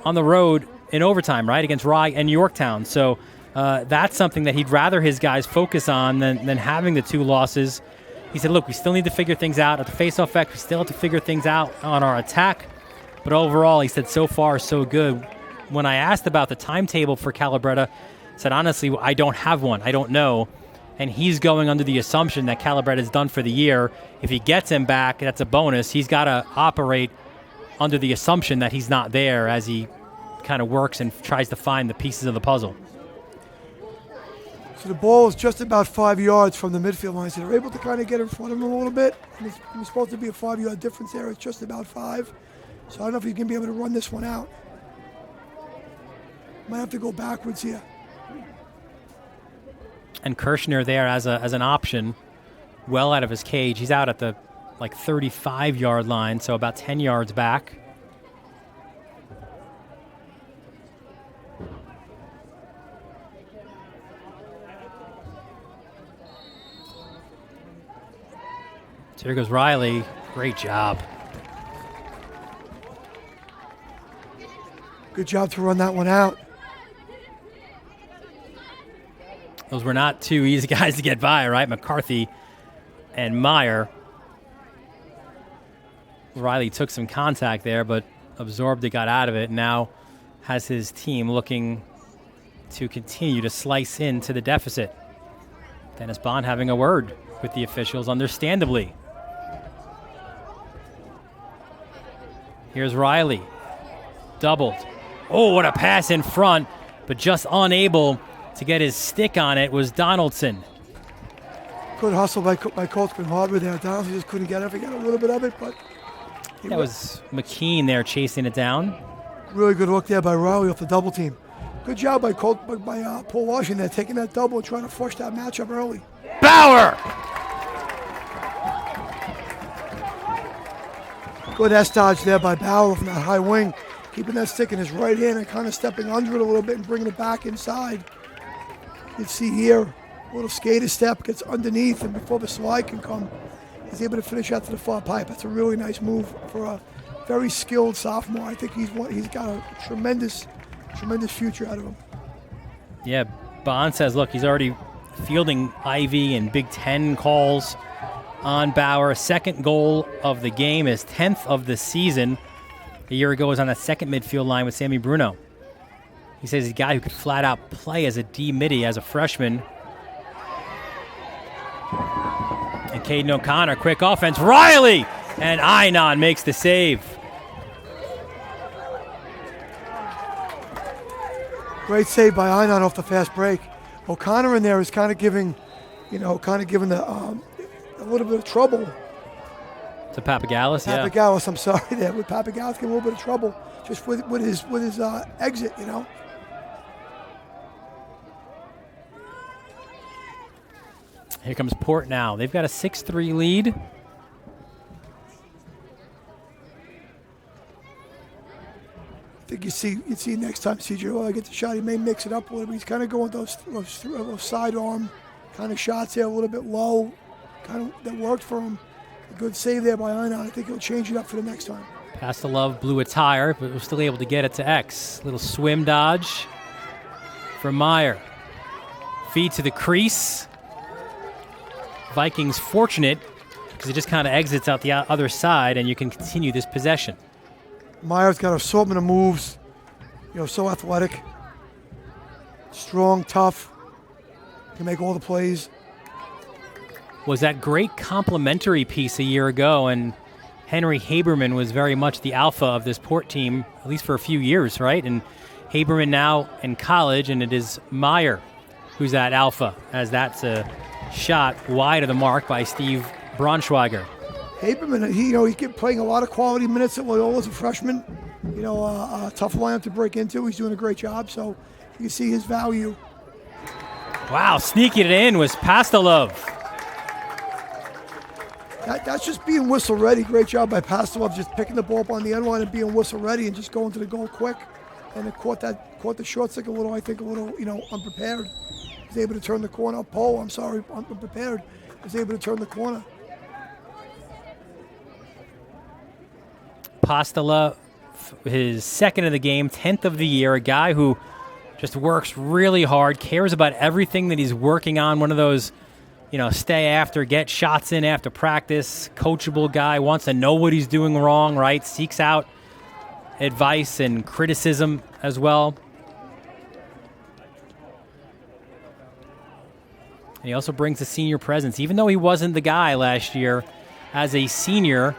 on the road in overtime, right, against Rye and Yorktown. So that's something that he'd rather his guys focus on than having the 2 losses. He said, look, we still need to figure things out. At the face-off X, we still have to figure things out on our attack. But overall, he said, so far, so good. When I asked about the timetable for Calabretta, he said, honestly, I don't have one. I don't know. And he's going under the assumption that Calabretta is done for the year. If he gets him back, that's a bonus. He's got to operate under the assumption that he's not there as he kind of works and tries to find the pieces of the puzzle. So the ball is just about 5 yards from the midfield line. So they're able to kind of get in front of him a little bit. And it's supposed to be a 5-yard difference there. It's just about 5. So I don't know if he's going to be able to run this one out. Might have to go backwards here. And Kirshner there as an option, well out of his cage. He's out at the 35-yard line, so about 10 yards back. So here goes Riley. Great job. Good job to run that one out. Those were not 2 easy guys to get by, right? McCarthy and Meyer. Riley took some contact there, but absorbed it, got out of it. Now has his team looking to continue to slice into the deficit. Dennis Bond having a word with the officials, understandably. Here's Riley. Doubled. Oh, what a pass in front, but just unable to get his stick on it was Donaldson. Good hustle by Cold Spring Harbor there. Donaldson just couldn't get it. He got a little bit of it, but... That was McKean there chasing it down. Really good look there by Riley off the double team. Good job by Paul Washington there, taking that double and trying to force that matchup early. Bauer! Good S-dodge there by Bauer from that high wing. Keeping that stick in his right hand and kind of stepping under it a little bit and bringing it back inside. You can see here, a little skater step, gets underneath, and before the slide can come, he's able to finish out to the far pipe. That's a really nice move for a very skilled sophomore. I think he's got a tremendous future out of him. Yeah, Bond says, look, he's already fielding Ivy and Big Ten calls on Bauer. Second goal of the game, his 10th of the season. A year ago was on that second midfield line with Sammy Bruno. He says he's a guy who could flat out play as a D-midi as a freshman. And Caden O'Connor, quick offense. Riley! And Einon makes the save. Great save by Einon off the fast break. O'Connor in there is kind of giving the a little bit of trouble. To Papagallis, yeah. Papagallis, I'm sorry there. With Papagallis getting a little bit of trouble just with his exit, you know. Here comes Port now. They've got a 6-3 lead. I think you'd see next time CJ gets the shot, he may mix it up a little bit. He's kind of going those sidearm kind of shots there, a little bit low, kind of that worked for him. A good save there by Einon. I think he'll change it up for the next time. Pastelov blew a tire, but was still able to get it to X. Little swim dodge from Meyer. Feed to the crease. Vikings fortunate because he just kind of exits out the other side, and you can continue this possession. Meyer's got an assortment of moves, so athletic, strong, tough, can make all the plays. Was that great complimentary piece a year ago, and Henry Haberman was very much the alpha of this Port team, at least for a few years, right? And Haberman now in college, and it is Meyer who's that alpha, as that's a shot wide of the mark by Steve Braunschweiger. Haberman, he's playing a lot of quality minutes at Loyola as a freshman. A tough lineup to break into. He's doing a great job, so you can see his value. Wow, sneaking it in was Pastelov. That's just being whistle ready. Great job by Pastelov, just picking the ball up on the end line and being whistle ready and just going to the goal quick. And it caught the short stick a little unprepared. He was able to turn the corner. Unprepared. He was able to turn the corner. Pastelov, his second of the game, 10th of the year, a guy who just works really hard, cares about everything that he's working on. One of those, stay after, get shots in after practice, coachable guy, wants to know what he's doing wrong, right? Seeks out advice and criticism as well. And he also brings a senior presence. Even though he wasn't the guy last year, as a senior,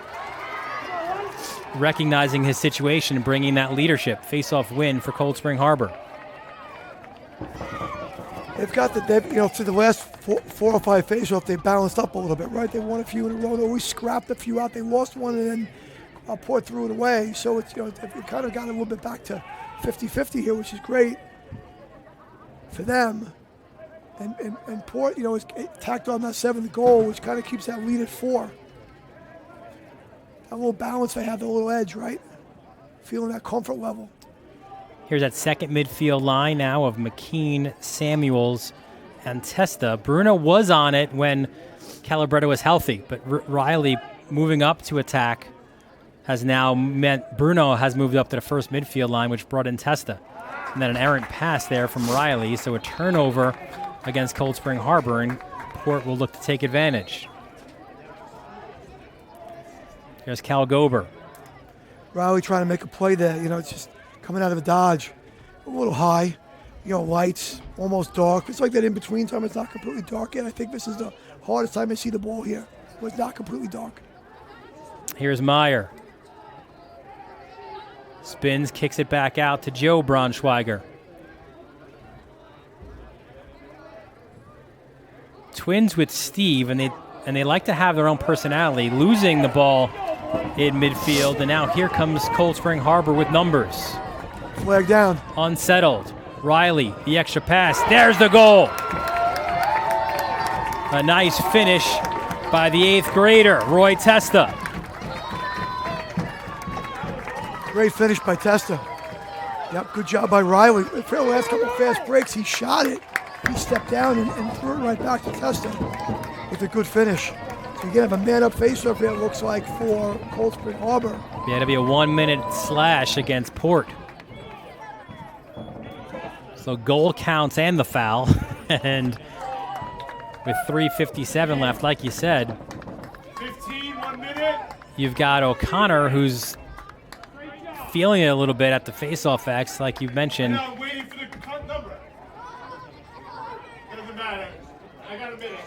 recognizing his situation and bringing that leadership. Face-off win for Cold Spring Harbor. They've got through the last four or five face-off, they balanced up a little bit, right? They won a few in a row. They always scrapped a few out. They lost one and then Port threw it away. So it's it kind of got a little bit back to 50-50 here, which is great for them. And Port, is tacked on that seventh goal, which kind of keeps that lead at 4. That little balance, they have the little edge, right? Feeling that comfort level. Here's that second midfield line now of McKean, Samuels, and Testa. Bruno was on it when Calabretto was healthy, but Riley moving up to attack has now meant Bruno has moved up to the first midfield line, which brought in Testa. And then an errant pass there from Riley, so a turnover against Cold Spring Harbor, and Port will look to take advantage. There's Cal Gober. Riley trying to make a play there. It's just coming out of a dodge. A little high. Lights, almost dark. It's like that in-between time. It's not completely dark yet. I think this is the hardest time I see the ball here. It was not completely dark. Here's Meyer. Spins, kicks it back out to Joe Braunschweiger. Twins with Steve, and they like to have their own personality, losing the ball in midfield, and now here comes Cold Spring Harbor with numbers. Flag down. Unsettled. Riley, the extra pass. There's the goal. A nice finish by the 8th grader, Roy Testa. Great finish by Testa. Yep, good job by Riley. For the last couple of fast breaks, he shot it. He stepped down and threw it right back to Testa with a good finish. So you have a man-up face-off here, it looks like, for Cold Spring Harbor. Yeah, it'll be a 1-minute slash against Port. So goal counts and the foul. And with 3:57 left, like you said, 1 minute. You've got O'Connor, who's feeling it a little bit at the face-off X, like you mentioned. I'm waiting for the number. Doesn't matter. I got a minute.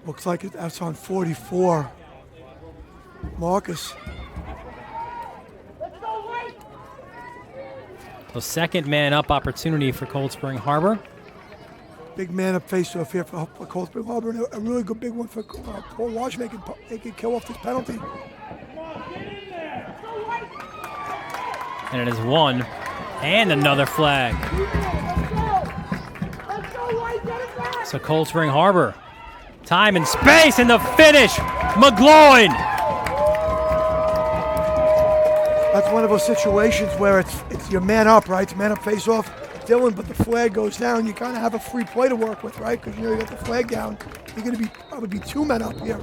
Looks like that's on 44. Marcus. So second man up opportunity for Cold Spring Harbor. Big man up face-off here for Cold Spring Harbor, and a really good big one for Paul Walsh. They can kill off this penalty. And it is one. And another flag. So Cold Spring Harbor. Time and space in the finish. McGloin. That's one of those situations where it's your man up, right? It's man up face-off. Dylan, but the flag goes down. You kind of have a free play to work with, right? Because you got the flag down. You're going to be probably 2 men up here,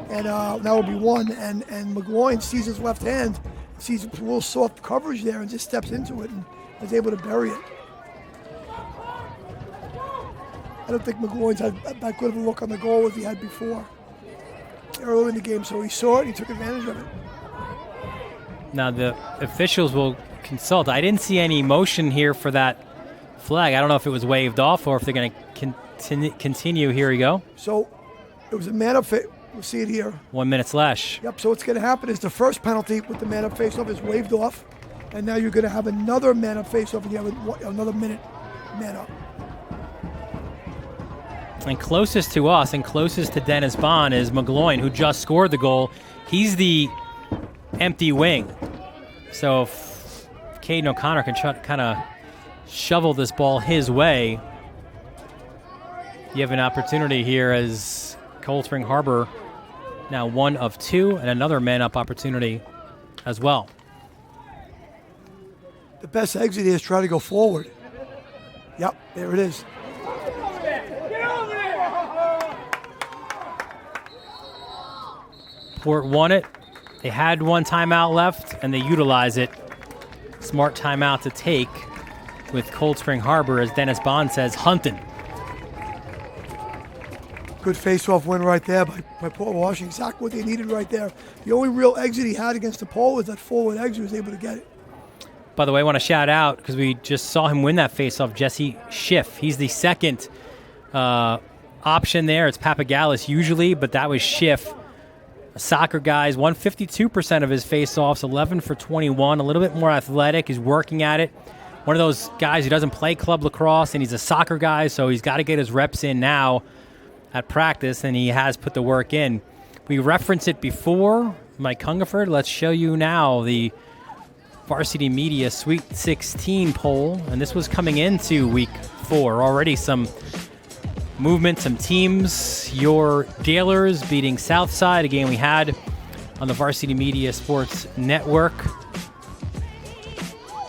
and that will be 1. And McGloin sees his left hand, sees a little soft coverage there, and just steps into it and is able to bury it. I don't think McGloin's had that good of a look on the goal as he had before earlier in the game. So he saw it, and he took advantage of it. Now the officials will consult. I didn't see any motion here for that flag. I don't know if it was waved off or if they're going to continue. Here we go. So it was a man up face. We'll see it here. 1 minute slash. Yep. So what's going to happen is the first penalty with the man up face off is waved off, and now you're going to have another man up face off, and you have another minute man up. And closest to us and closest to Dennis Bond is McGloin, who just scored the goal. He's the empty wing. So if Caden O'Connor can kind of shovel this ball his way, you have an opportunity here as Cold Spring Harbor now 1 of 2 and another man-up opportunity as well. The best exit here is try to go forward. Yep, there it is. Port won it. They had 1 timeout left, and they utilize it. Smart timeout to take with Cold Spring Harbor, as Dennis Bond says, hunting. Good face-off win right there by Paul Washington. Exactly what they needed right there. The only real exit he had against the pole was that forward exit. He was able to get it. By the way, I want to shout out, because we just saw him win that face-off, Jesse Schiff. He's the second option there. It's Papagallis usually, but that was Schiff. Soccer guys, won 52% of his face-offs, 11 for 21, a little bit more athletic. He's working at it. One of those guys who doesn't play club lacrosse, and he's a soccer guy, so he's got to get his reps in now at practice, and he has put the work in. We referenced it before, Mike Hungerford. Let's show you now the Varsity Media Sweet 16 poll, and this was coming into week 4. Already some movement, some teams. Your Gaylors beating Southside, a game we had on the Varsity Media Sports Network.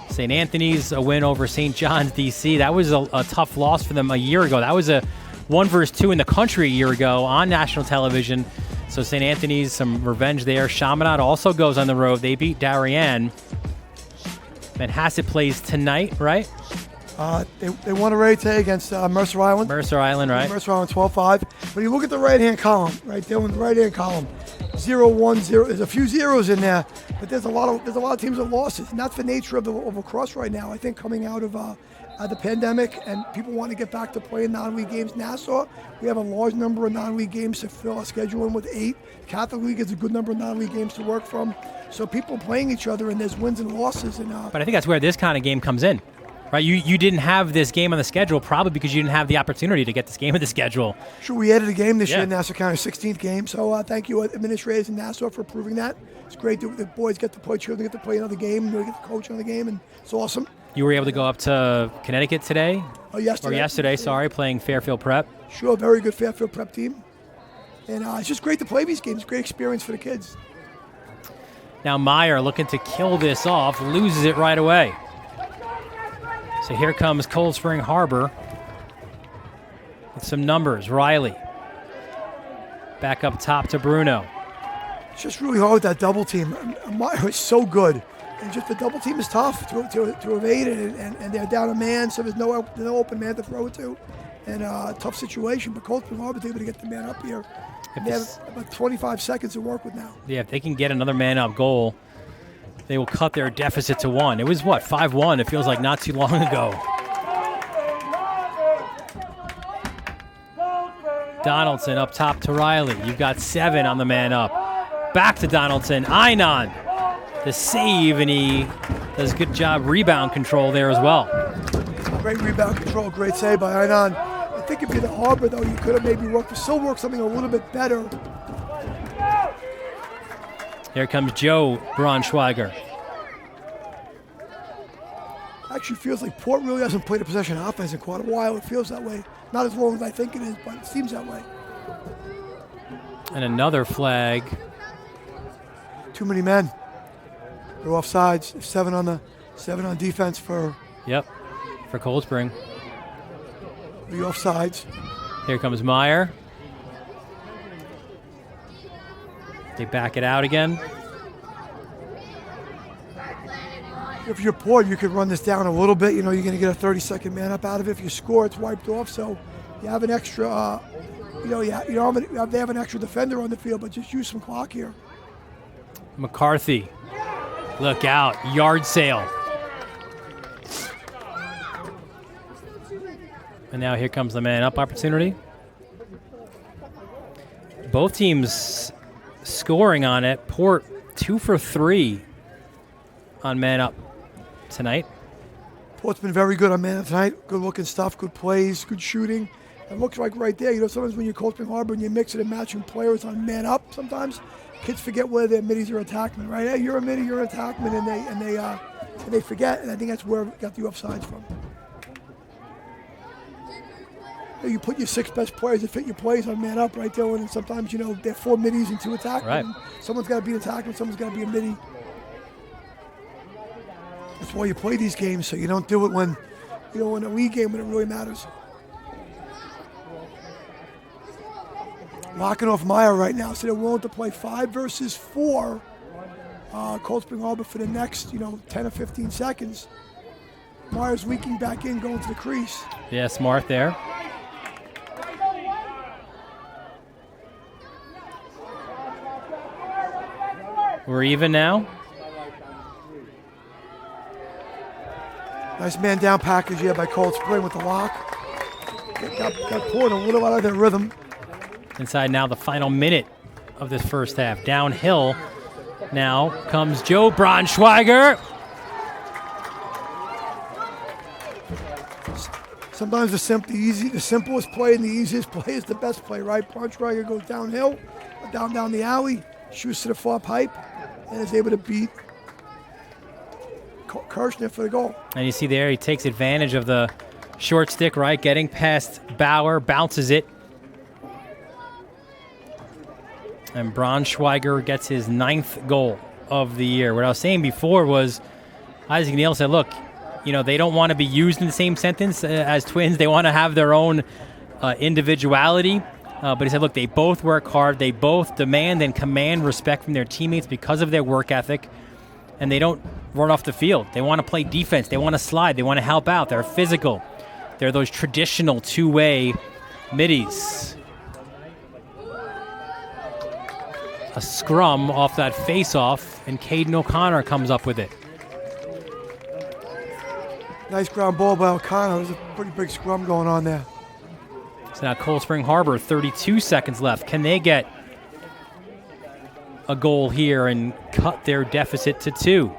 St. Anthony's, a win over St. John's, D.C. That was a tough loss for them a year ago. That was a 1-2 in the country a year ago on national television. So St. Anthony's, some revenge there. Chaminade also goes on the road. They beat Darien. Manhasset plays tonight, right? They won already today against Mercer Island. Mercer Island, right? Mercer Island 12-5. But you look at the right-hand column, right there in the right-hand column, 0-1-0. There's a few zeros in there, but there's a lot of teams with losses, and that's the nature of lacrosse right now. I think coming out of the pandemic and people want to get back to playing non-league games. Nassau, we have a large number of non-league games to fill our schedule in with 8. Catholic League is a good number of non-league games to work from. So people playing each other, and there's wins and losses. But I think that's where this kind of game comes in. Right, you didn't have this game on the schedule probably because you didn't have the opportunity to get this game on the schedule. Sure, we added a game this year in Nassau County, 16th game. So thank you, administrators in Nassau, for approving that. It's great that the boys get to play, children get to play another game, and we get to coach another game, and it's awesome. You were able to go up to Connecticut today? Oh, yesterday. Or yesterday, sorry, playing Fairfield Prep. Sure, very good Fairfield Prep team. And it's just great to play these games. Great experience for the kids. Now Meyer looking to kill this off, loses it right away. So here comes Cold Spring Harbor with some numbers. Riley back up top to Bruno. It's just really hard with that double team. Meyer is so good. And just the double team is tough to evade it, and they're down a man, so there's no open man to throw it to. And a tough situation, but Cold Spring Harbor is able to get the man up here. They have about 25 seconds to work with now. Yeah, if they can get another man-up goal, they will cut their deficit to 1. It was, 5-1? It feels like not too long ago. Donaldson up top to Riley. You've got 7 on the man-up. Back to Donaldson. Einon. the save, and he does a good job rebound control there as well. Great rebound control, great save by Einan. I think if you're the Harbor, though, you could have maybe still worked something a little bit better. Here comes Joe Braunschweiger. Actually feels like Port really hasn't played a possession offense in quite a while. It feels that way. Not as long as I think it is, but it seems that way. And another flag. Too many men. They're offsides. 7 on defense for. Yep, for Cold Spring. The offsides. Here comes Meyer. They back it out again. If you're Port, you could run this down a little bit. You know, you're going to get a 30-second man up out of it. If you score, it's wiped off. So you have an extra, they have an extra defender on the field, but just use some clock here. McCarthy. Look out. Yard sale. And now here comes the man up opportunity. Both teams scoring on it. Port 2 for 3 on man up tonight. Port's been very good on man up tonight. Good looking stuff, good plays, good shooting. It looks like right there, you know, sometimes when you're Cold Spring Harbor and you're mixing and matching players on man up, sometimes kids forget whether they're middies or attackmen, right? Hey, you're a middie, you're an attackman, and they forget, and I think that's where we got the offsides from. You put your 6 best players that fit your plays on man up right there, and sometimes, you know, they're 4 middies and 2 attackmen. Right. Someone's got to be an attackman, someone's got to be a middie. That's why you play these games, so you don't do it when, you know, in a league game when it really matters. Locking off Meyer right now, so they're willing to play 5 versus 4 Cold Spring Harbor for the next, 10 or 15 seconds. Meyer's leaking back in, going to the crease. Yeah, smart there. We're even now. Nice man down package here by Cold Spring with the lock. Got pulled a little out of their rhythm. Inside now the final minute of this first half. Downhill now comes Joe Braunschweiger. Sometimes the simplest play and the easiest play is the best play, right? Braunschweiger goes downhill, down the alley, shoots to the far pipe, and is able to beat Kirshner for the goal. And you see there, he takes advantage of the short stick, right? Getting past Bauer, bounces it. And Braunschweiger gets his 9th goal of the year. What I was saying before was Isaac Neal said, look, they don't want to be used in the same sentence as twins. They want to have their own individuality. But he said, look, they both work hard. They both demand and command respect from their teammates because of their work ethic. And they don't run off the field. They want to play defense. They want to slide. They want to help out. They're physical. They're those traditional two-way middies. A scrum off that face-off, and Caden O'Connor comes up with it. Nice ground ball by O'Connor. There's a pretty big scrum going on there. So now Cold Spring Harbor, 32 seconds left. Can they get a goal here and cut their deficit to 2?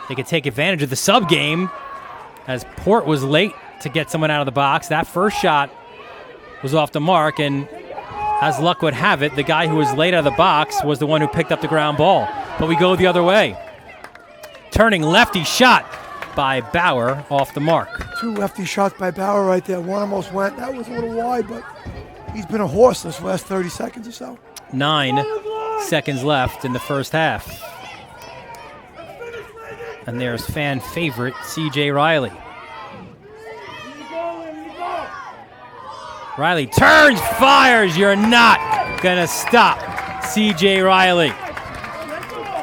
They could take advantage of the sub game as Port was late to get someone out of the box. That first shot was off the mark, and as luck would have it, the guy who was late out of the box was the one who picked up the ground ball. But we go the other way. Turning lefty shot by Bauer off the mark. 2 lefty shots by Bauer right there. One almost went. That was a little wide, but he's been a horse this last 30 seconds or so. 9 seconds left in the first half. And there's fan favorite C.J. Riley. Riley turns, fires. You're not going to stop C.J. Riley.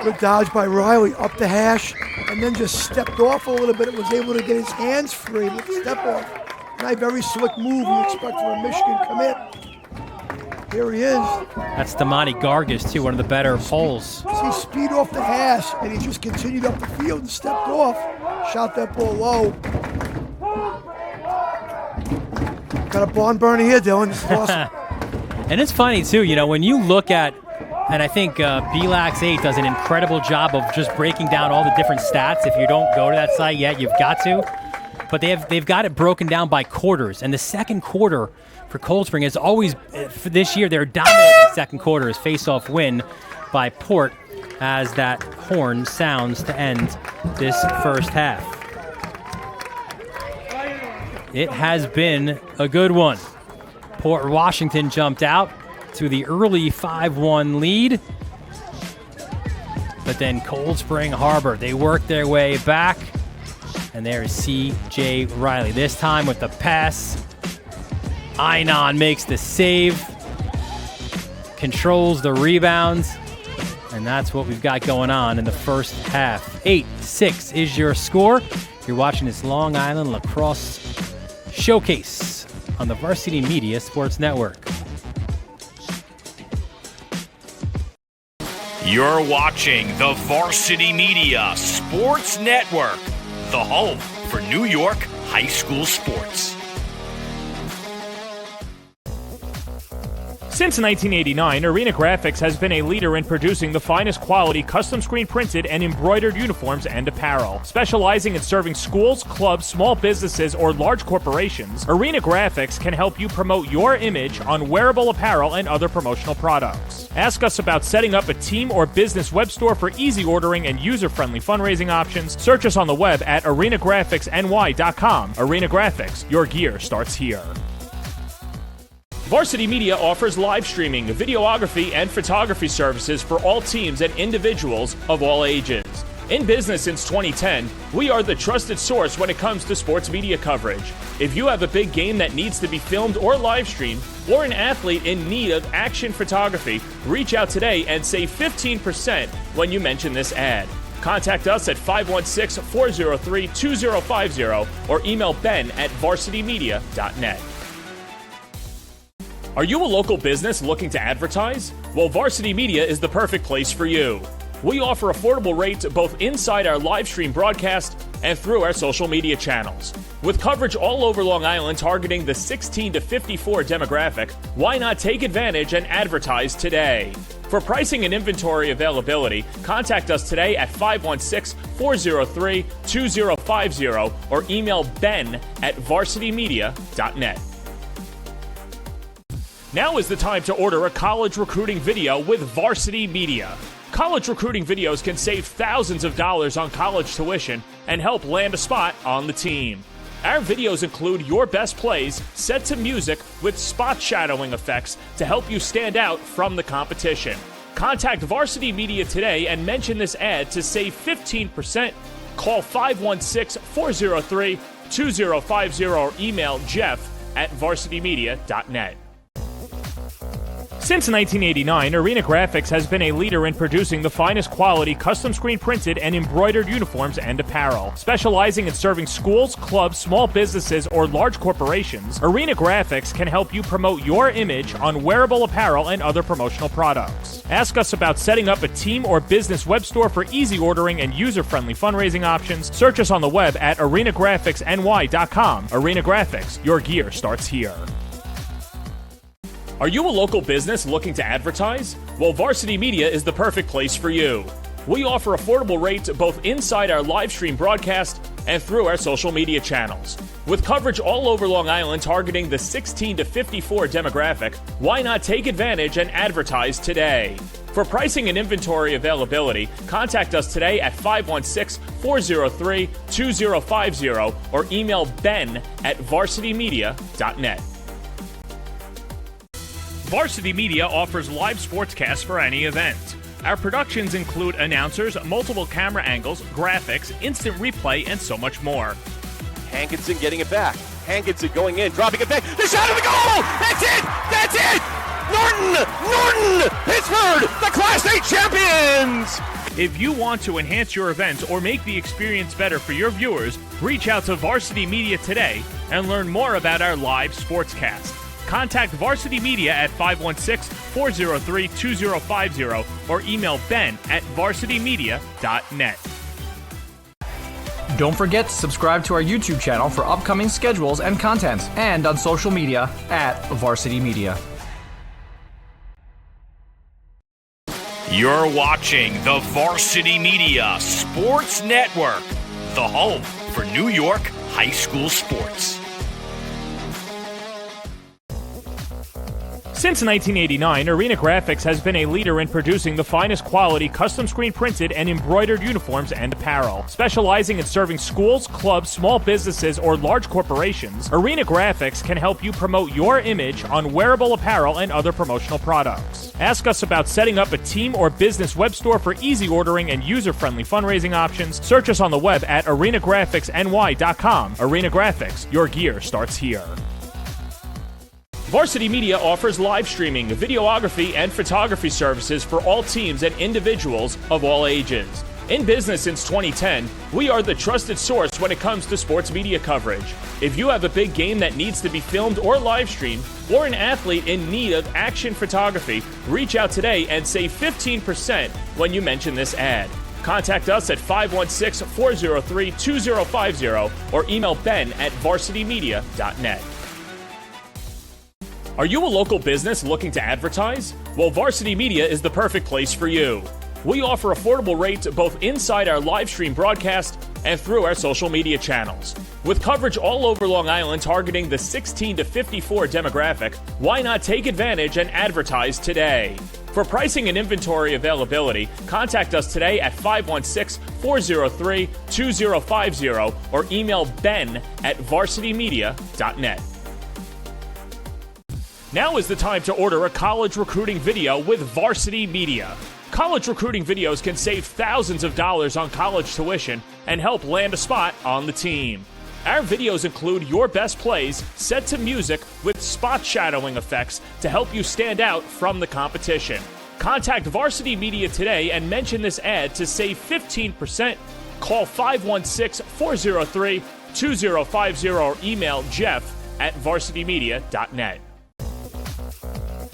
Good dodge by Riley up the hash, and then just stepped off a little bit. It was able to get his hands free with the step off. Nice, very slick move you expect from a Michigan commit. Here he is. That's Damani Gargis, too, one of the better poles. See speed off the hash, and he just continued up the field and stepped off. Shot that ball low. Got a barn burner here, Dylan. This is awesome. And it's funny, too, when you look at And I think BLAX 8 does an incredible job of just breaking down all the different stats. If you don't go to that site yet, you've got to. But they've got it broken down by quarters. And the second quarter for Cold Spring is always, for this year, they're dominating second quarter as face-off win by Port as that horn sounds to end this first half. It has been a good one. Port Washington jumped out to the early 5-1 lead. But then Cold Spring Harbor, they worked their way back. And there's C.J. Riley. This time with the pass. Einon makes the save. Controls the rebounds. And that's what we've got going on in the first half. 8-6 is your score. You're watching this Long Island Lacrosse Showcase on the Varsity Media Sports Network. You're watching the Varsity Media Sports Network, the home for New York high school sports. Since 1989, Arena Graphics has been a leader in producing the finest quality custom screen printed and embroidered uniforms and apparel. Specializing in serving schools, clubs, small businesses, or large corporations, Arena Graphics can help you promote your image on wearable apparel and other promotional products. Ask us about setting up a team or business web store for easy ordering and user-friendly fundraising options. Search us on the web at arenagraphicsny.com. Arena Graphics, your gear starts here. Varsity Media offers live streaming, videography, and photography services for all teams and individuals of all ages. In business since 2010, we are the trusted source when it comes to sports media coverage. If you have a big game that needs to be filmed or live streamed, or an athlete in need of action photography, reach out today and save 15% when you mention this ad. Contact us at 516-403-2050 or email ben@varsitymedia.net. Are you a local business looking to advertise? Well, Varsity Media is the perfect place for you. We offer affordable rates both inside our live stream broadcast and through our social media channels. With coverage all over Long Island targeting the 16 to 54 demographic, why not take advantage and advertise today? For pricing and inventory availability, contact us today at 516-403-2050 or email ben@varsitymedia.net. Now is the time to order a college recruiting video with Varsity Media. College recruiting videos can save thousands of dollars on college tuition and help land a spot on the team. Our videos include your best plays set to music with spot shadowing effects to help you stand out from the competition. Contact Varsity Media today and mention this ad to save 15%. Call 516-403-2050 or email jeff@varsitymedia.net. Since 1989, Arena Graphics has been a leader in producing the finest quality custom screen printed and embroidered uniforms and apparel. Specializing in serving schools, clubs, small businesses, or large corporations, Arena Graphics can help you promote your image on wearable apparel and other promotional products. Ask us about setting up a team or business web store for easy ordering and user-friendly fundraising options. Search us on the web at arenagraphicsny.com. Arena Graphics, your gear starts here. Are you a local business looking to advertise? Well, Varsity Media is the perfect place for you. We offer affordable rates both inside our live stream broadcast and through our social media channels. With coverage all over Long Island targeting the 16 to 54 demographic, why not take advantage and advertise today? For pricing and inventory availability, contact us today at 516-403-2050 or email ben@varsitymedia.net. Varsity Media offers live sportscasts for any event. Our productions include announcers, multiple camera angles, graphics, instant replay, and so much more. Hankinson getting it back. Hankinson going in, dropping it back. The shot of the goal! That's it! That's it! Norton! Pittsburgh, the Class A champions! If you want to enhance your event or make the experience better for your viewers, reach out to Varsity Media today and learn more about our live sportscast. Contact Varsity Media at 516-403-2050 or email ben@varsitymedia.net. Don't forget to subscribe to our YouTube channel for upcoming schedules and content, and on social media at Varsity Media. You're watching the Varsity Media Sports Network, the home for New York high school sports. Since 1989, Arena Graphics has been a leader in producing the finest quality custom screen printed and embroidered uniforms and apparel. Specializing in serving schools, clubs, small businesses, or large corporations, Arena Graphics can help you promote your image on wearable apparel and other promotional products. Ask us about setting up a team or business web store for easy ordering and user-friendly fundraising options. Search us on the web at arenagraphicsny.com. Arena Graphics, your gear starts here. Varsity Media offers live streaming, videography, and photography services for all teams and individuals of all ages. In business since 2010, we are the trusted source when it comes to sports media coverage. If you have a big game that needs to be filmed or live streamed, or an athlete in need of action photography, reach out today and save 15% when you mention this ad. Contact us at 516-403-2050 or email ben@varsitymedia.net. Are you a local business looking to advertise? Well, Varsity Media is the perfect place for you. We offer affordable rates both inside our live stream broadcast and through our social media channels. With coverage all over Long Island targeting the 16 to 54 demographic, why not take advantage and advertise today? For pricing and inventory availability, contact us today at 516-403-2050 or email ben@varsitymedia.net. Now is the time to order a college recruiting video with Varsity Media. College recruiting videos can save thousands of dollars on college tuition and help land a spot on the team. Our videos include your best plays set to music with spot shadowing effects to help you stand out from the competition. Contact Varsity Media today and mention this ad to save 15%. Call 516-403-2050 or email jeff@varsitymedia.net.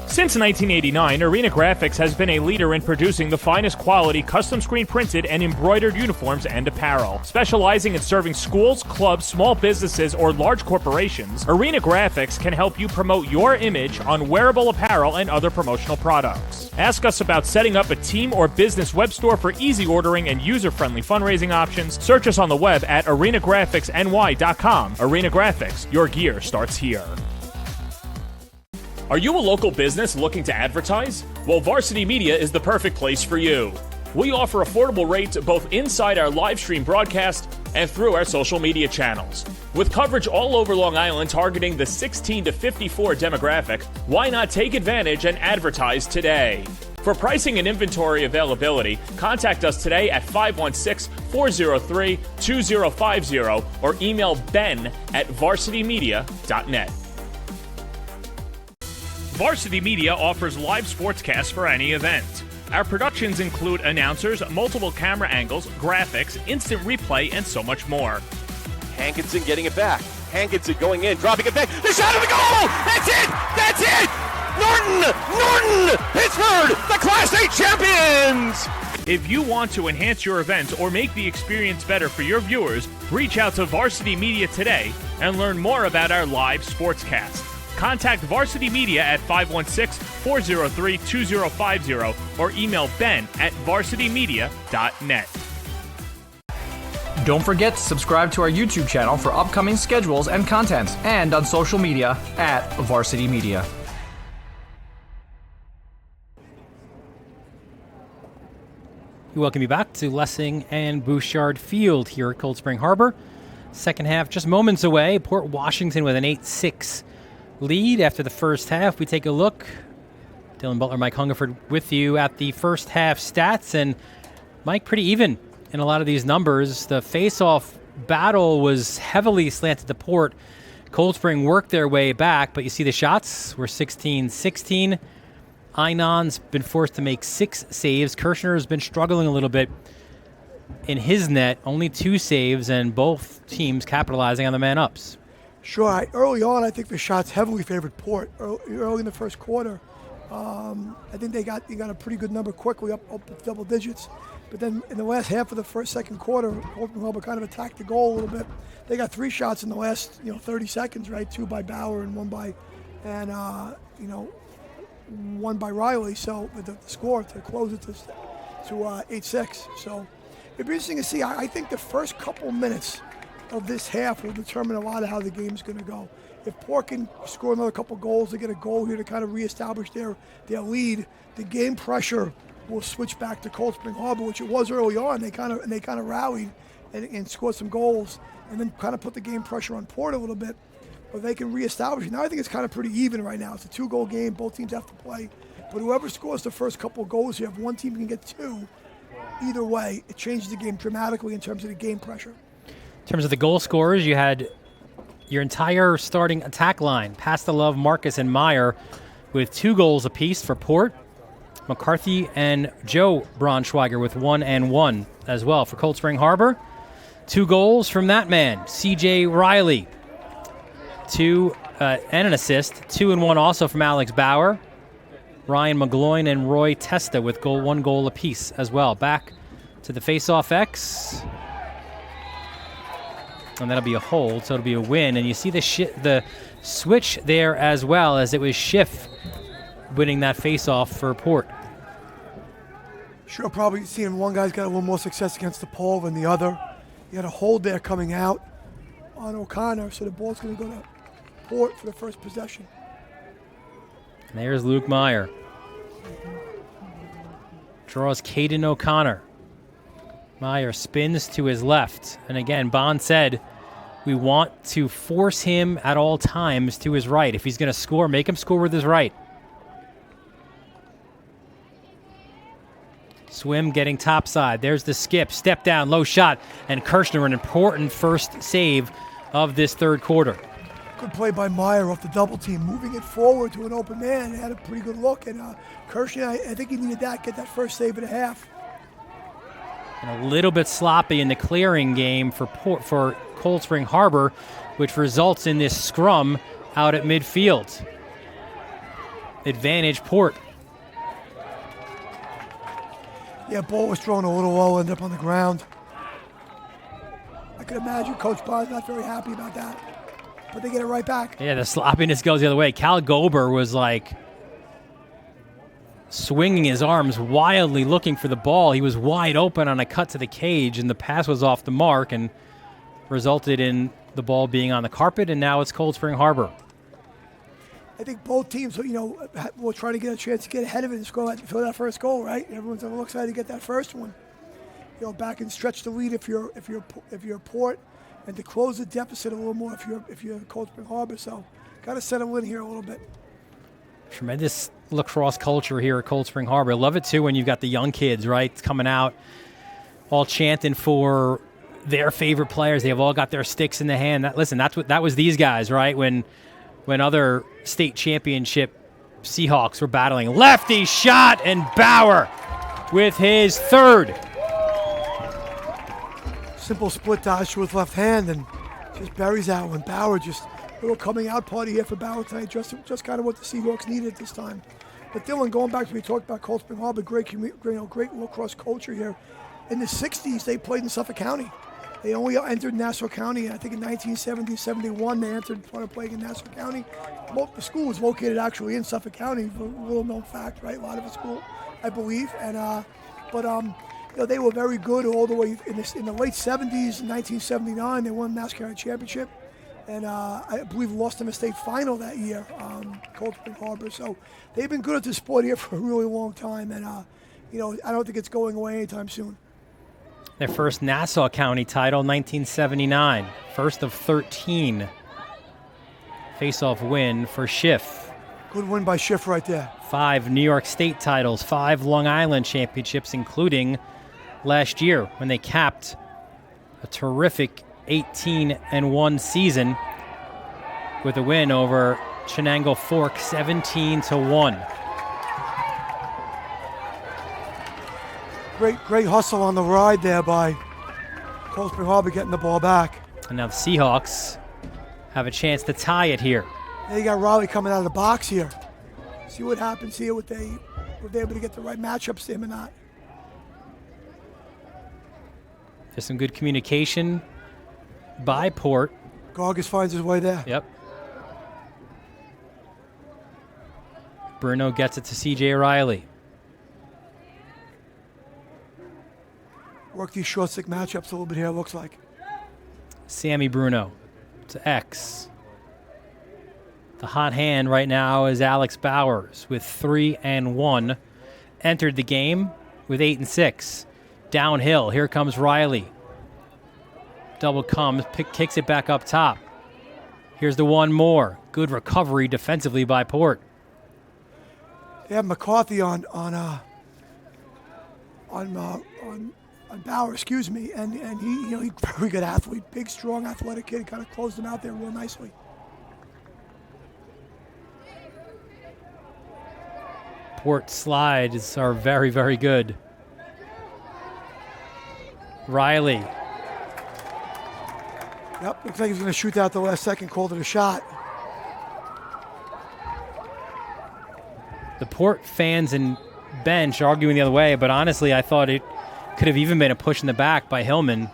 Since 1989, Arena Graphics has been a leader in producing the finest quality custom screen printed and embroidered uniforms and apparel. Specializing in serving schools, clubs, small businesses, or large corporations, Arena Graphics can help you promote your image on wearable apparel and other promotional products. Ask us about setting up a team or business web store for easy ordering and user-friendly fundraising options. Search us on the web at arenagraphicsny.com. Arena Graphics, your gear starts here. Are you a local business looking to advertise? Well, Varsity Media is the perfect place for you. We offer affordable rates both inside our live stream broadcast and through our social media channels. With coverage all over Long Island targeting the 16 to 54 demographic, why not take advantage and advertise today? For pricing and inventory availability, contact us today at 516-403-2050 or email ben@varsitymedia.net. Varsity Media offers live sportscasts for any event. Our productions include announcers, multiple camera angles, graphics, instant replay, and so much more. Hankinson getting it back. Hankinson going in, dropping it back. The shot of the goal! That's it! That's it! Norton! Pittsburgh, the Class A champions! If you want to enhance your event or make the experience better for your viewers, reach out to Varsity Media today and learn more about our live sportscast. Contact Varsity Media at 516-403-2050 or email ben@varsitymedia.net. Don't forget to subscribe to our YouTube channel for upcoming schedules and content, and on social media at Varsity Media. We welcome you back to Lessing and Bouchard Field here at Cold Spring Harbor. Second half just moments away. Port Washington with an 8-6 lead after the first half. We take a look. Dylan Butler, Mike Hungerford with you at the first half stats. And Mike, pretty even in a lot of these numbers. The face-off battle was heavily slanted to Port. Cold Spring worked their way back, but you see the shots were 16-16. Einon's been forced to make 6 saves. Kirshner's been struggling a little bit in his net. Only 2 saves, and both teams capitalizing on the man-ups. Sure. Early on, I think the shots heavily favored Port. Early in the first quarter, I think they got a pretty good number quickly, up double digits. But then in the last half of the second quarter, Cold Spring Harbor kind of attacked the goal a little bit. They got 3 shots in the last 30 seconds, right? 2 by Bauer and 1 by, and won by Riley, so with the score to close it to 8-6. So it'd be interesting to see. I think the first couple minutes of this half will determine a lot of how the game's going to go. If Port can score another couple goals, they get a goal here to kind of reestablish their lead, the game pressure will switch back to Cold Spring Harbor, which it was early on. They kind of rallied and scored some goals, and then kind of put the game pressure on Port a little bit. But they can reestablish it. Now I think it's kind of pretty even right now. It's a 2-goal game. Both teams have to play. But whoever scores the first couple of goals here, if one team can get 2, either way, it changes the game dramatically in terms of the game pressure. In terms of the goal scorers, you had your entire starting attack line, Pastelove, Marcus, and Meyer, with 2 goals apiece for Port. McCarthy and Joe Braunschweiger with 1 and 1 as well. For Cold Spring Harbor, 2 goals from that man, C.J. Riley. 2 and an assist, 2 and 1 also from Alex Bauer. Ryan McGloin and Roy Testa with 1 goal apiece as well. Back to the face-off X. And that'll be a hold, so it'll be a win. And you see the switch there as well, as it was Schiff winning that face-off for Port. Sure, probably seeing one guy's got a little more success against the pole than the other. You had a hold there coming out on O'Connor, so the ball's going to go to Port for the first possession. And there's Luke Meyer. Draws Caden O'Connor. Meyer spins to his left. And again, Bond said we want to force him at all times to his right. If he's going to score, make him score with his right. Swim getting topside. There's the skip. Step down, low shot. And Kirshner, an important first save of this third quarter. Good play by Meyer off the double team, moving it forward to an open man. He had a pretty good look. And Kirshner, I think he needed that, get that first save and a half. And a little bit sloppy in the clearing game for Cold Spring Harbor, which results in this scrum out at midfield. Advantage Port. Yeah, ball was thrown a little low, ended up on the ground. I could imagine Coach Bond's not very happy about that, but they get it right back. Yeah, the sloppiness goes the other way. Cal Gober was like swinging his arms wildly looking for the ball. He was wide open on a cut to the cage, and the pass was off the mark and resulted in the ball being on the carpet, and now it's Cold Spring Harbor. I think both teams, will try to get a chance to get ahead of it and score that first goal, right? Everyone's a little excited to get that first one. Back and stretch the lead if you're Port, and to close the deficit a little more if you're Cold Spring Harbor. So, got to settle in here a little bit. Tremendous lacrosse culture here at Cold Spring Harbor. I love it too when you've got the young kids, right, coming out, all chanting for their favorite players. They have all got their sticks in the hand. That was these guys, right? When other state championship Seahawks were battling. Lefty shot, and Bauer with his third. Simple split dodge with left hand and just buries that one. Bauer just a little coming out party here for Bauer tonight. Just kind of what the Seahawks needed this time. But Dylan, going back to we talked about Cold Spring Harbor, great lacrosse culture here. In the 60s, they played in Suffolk County. They only entered Nassau County, I think in 1970, 71, they started playing in Nassau County. The school was located actually in Suffolk County, a little known fact, right? A lot of the school, I believe. And they were very good all the way in the late 70s, 1979, they won the Nassau County Championship. And I believe lost in a state final that year, Cold Spring Harbor. So they've been good at this sport here for a really long time. And, I don't think it's going away anytime soon. Their first Nassau County title, 1979. First of 13. Face-off win for Schiff. Good win by Schiff right there. 5 New York State titles, 5 Long Island championships, including last year when they capped a terrific 18-1 season with a win over Chenango Fork, 17-1. Great hustle on the ride there by Cold Spring Harbor getting the ball back. And now the Seahawks have a chance to tie it here. Now you got Raleigh coming out of the box here. See what happens here if they're able to get the right matchups to him or not. There's some good communication by Port. Gargis finds his way there. Yep. Bruno gets it to C.J. Riley. Work these short stick matchups a little bit here, it looks like. Sammy Bruno to X. The hot hand right now is Alex Bowers with 3 and 1. Entered the game with 8 and 6. Downhill, here comes Riley. Double comes, kicks it back up top. Here's the one more. Good recovery defensively by Port. They have McCarthy on Bauer, excuse me, and he, he's a very good athlete, big, strong, athletic kid. Kind of closed him out there real nicely. Port slides are very, very good. Riley. Yep, looks like he's going to shoot that at the last second, called it a shot. The Port fans and bench arguing the other way, but honestly, I thought it could have even been a push in the back by Hillman.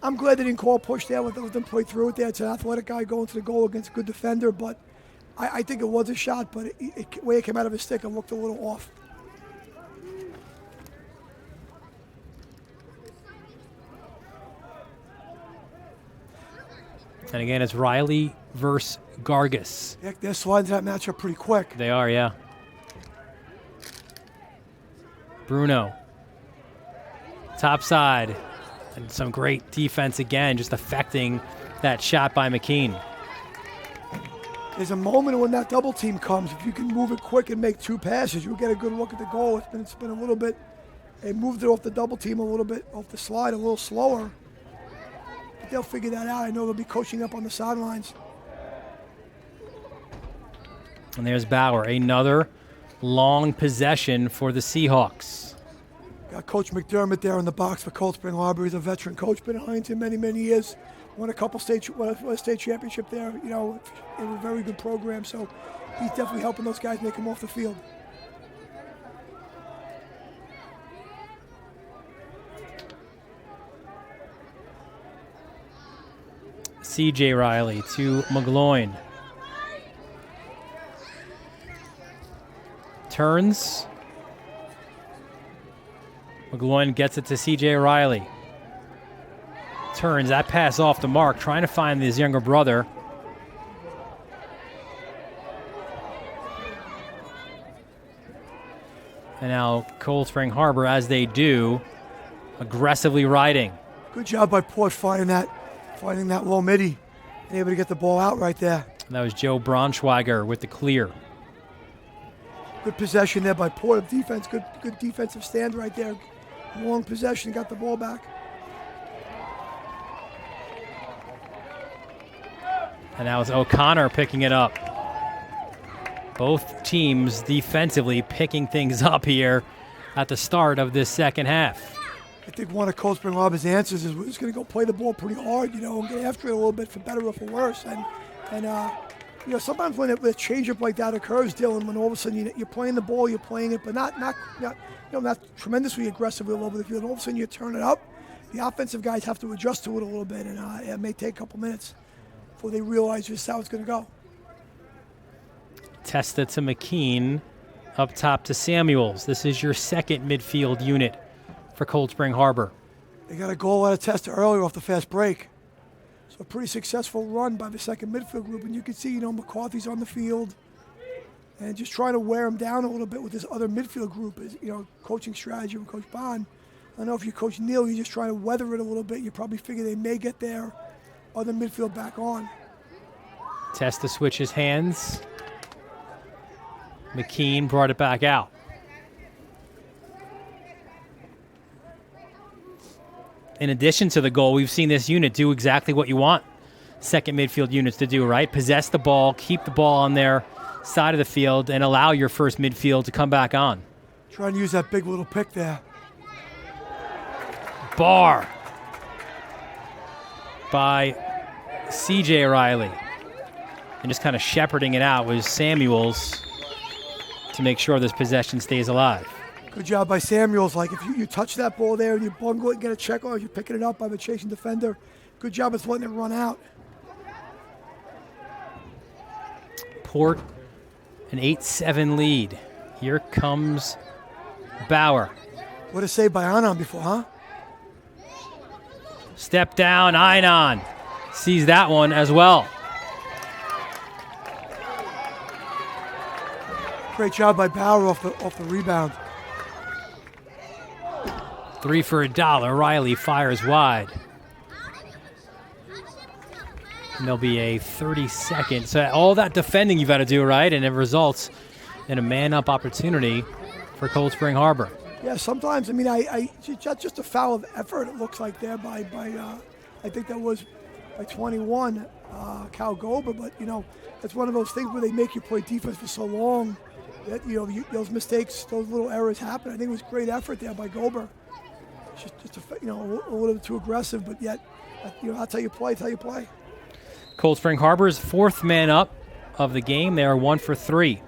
I'm glad they didn't call a push there with them play through it there. It's an athletic guy going to the goal against a good defender, but I think it was a shot, but the way it came out of his stick, it looked a little off. And again, it's Riley versus Gargas. Yeah, they're sliding that matchup pretty quick. They are, yeah. Bruno. Top side. And some great defense again, just affecting that shot by McKean. There's a moment when that double team comes. If you can move it quick and make 2 passes, you'll get a good look at the goal. It's been a little bit, they moved it off the double team a little bit, off the slide a little slower. But they'll figure that out. I know they'll be coaching up on the sidelines. And there's Bauer, another long possession for the Seahawks. Got Coach McDermott there in the box for Cold Spring Harbor. He's a veteran coach, been at Huntington many, many years. Won a state championship there. It was a very good program, so he's definitely helping those guys make them off the field. C.J. Riley to McGloin. Turns. McGloin gets it to C.J. Riley. Turns, that pass off the mark, trying to find his younger brother. And now Cold Spring Harbor, as they do, aggressively riding. Good job by Port finding that low midi and able to get the ball out right there. And that was Joe Braunschweiger with the clear. Good possession there by Port. Defense, good defensive stand right there. Long possession, got the ball back. And now it's O'Connor picking it up. Both teams defensively picking things up here at the start of this second half. I think one of Cold Spring Harbor's answers is we're just going to go play the ball pretty hard, and get after it a little bit for better or for worse. And sometimes when a change-up like that occurs, Dylan, when all of a sudden you're playing the ball, you're playing it, but not tremendously aggressively all over the field. And all of a sudden you turn it up, the offensive guys have to adjust to it a little bit, and it may take a couple minutes before they realize just how it's going to go. Testa to McKean, up top to Samuels. This is your second midfield unit for Cold Spring Harbor. They got a goal out of Testa earlier off the fast break. So a pretty successful run by the second midfield group. And you can see, McCarthy's on the field and just trying to wear him down a little bit with this other midfield group. Is coaching strategy from Coach Bond. I don't know if you're Coach Neal, you're just trying to weather it a little bit. You probably figure they may get their other midfield back on. Testa switches hands. McKean brought it back out. In addition to the goal, we've seen this unit do exactly what you want second midfield units to do, right? Possess the ball, keep the ball on their side of the field, and allow your first midfield to come back on. Trying to use that big little pick there. Bar by C.J. Riley. And just kind of shepherding it out was Samuels to make sure this possession stays alive. Good job by Samuels. Like, if you touch that ball there and you bungle it and get a check on it, you're picking it up by the chasing defender. Good job of letting it run out. Port An 8-7 lead. Here comes Bauer. What a save by Anand before, huh? Step down, Einon sees that one as well. Great job by Bauer off the rebound. 3 for $1. Riley fires wide. And there'll be a 30-second. So all that defending you've got to do, right? And it results in a man-up opportunity for Cold Spring Harbor. Yeah, sometimes, I mean, I just a foul of effort, it looks like there by I think that was by 21, Cal Gober. But, you know, that's one of those things where they make you play defense for so long that, you know, those mistakes, those little errors happen. I think it was great effort there by Gober. Just you know, a little bit too aggressive, but yet, you know, that's how you play. It's how you play. Cold Spring Harbor's 4th man up of the game. They are 1 for 3.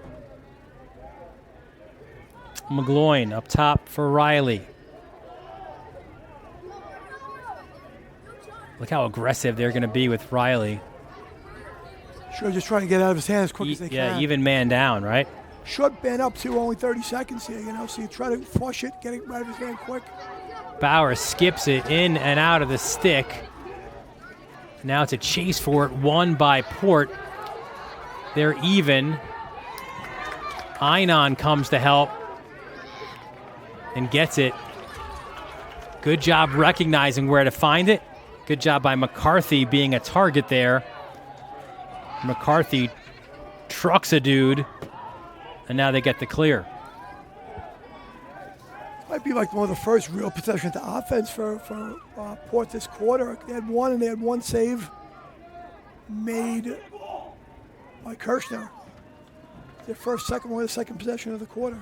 McGloin up top for Riley. Look how aggressive they're going to be with Riley. Sure, just trying to get out of his hand as quick as they can. Yeah, even man down, right? Short man up to only 30 seconds here, you know, so you try to flush it, get it right out of his hand quick. Bauer skips it in and out of the stick. Now it's a chase for it, won by Port. They're even. Einon comes to help and gets it. Good job recognizing where to find it. Good job by McCarthy being a target there. McCarthy trucks a dude, and now they get the clear. Might be like one of the first real possessions to offense for Port this quarter. They had one, and they had one save made by Kirshner. Their second possession of the quarter.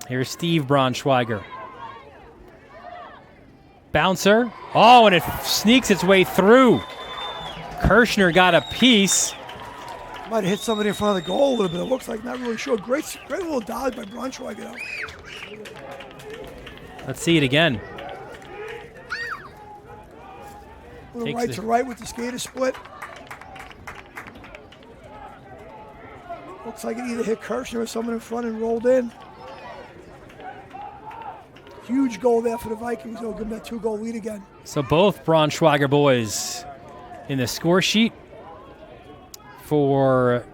Here's Steve Braunschweiger. Bouncer. Oh, and it sneaks its way through. Kirshner got a piece. Might have hit somebody in front of the goal a little bit. It looks like, not really sure. Great little dodge by Braunschweiger. Let's see it again. A little right to right with the skater split. Looks like it either hit Kirshner or someone in front and rolled in. Huge goal there for the Vikings. They'll give them that 2-goal lead again. So both Braunschweiger boys in the score sheet. For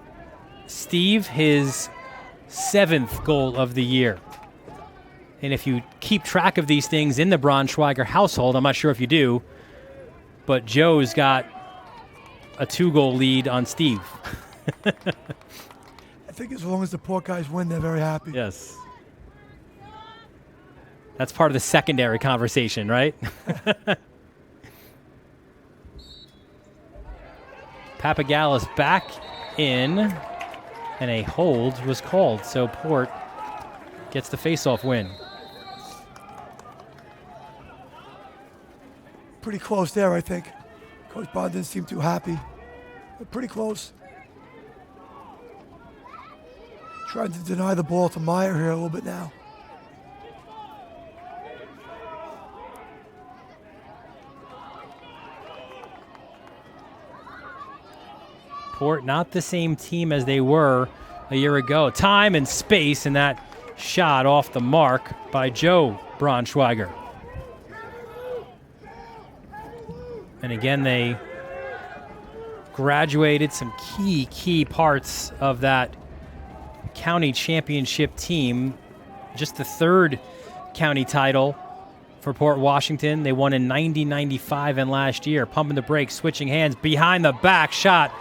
Steve, his 7th goal of the year. And if you keep track of these things in the Braunschweiger household, I'm not sure if you do, but Joe's got a 2-goal lead on Steve. I think as long as the Port guys win, they're very happy. Yes. That's part of the secondary conversation, right? Papagallis back in, and a hold was called, so Port gets the face-off win. Pretty close there, I think. Coach Bond didn't seem too happy. But pretty close. Trying to deny the ball to Meyer here a little bit now. Port not the same team as they were a year ago. Time and space, and that shot off the mark by Joe Braunschweiger. And again, they graduated some key parts of that county championship team. Just the 3rd county title for Port Washington. They won in 90-95 and last year. Pumping the brakes, switching hands, behind the back shot.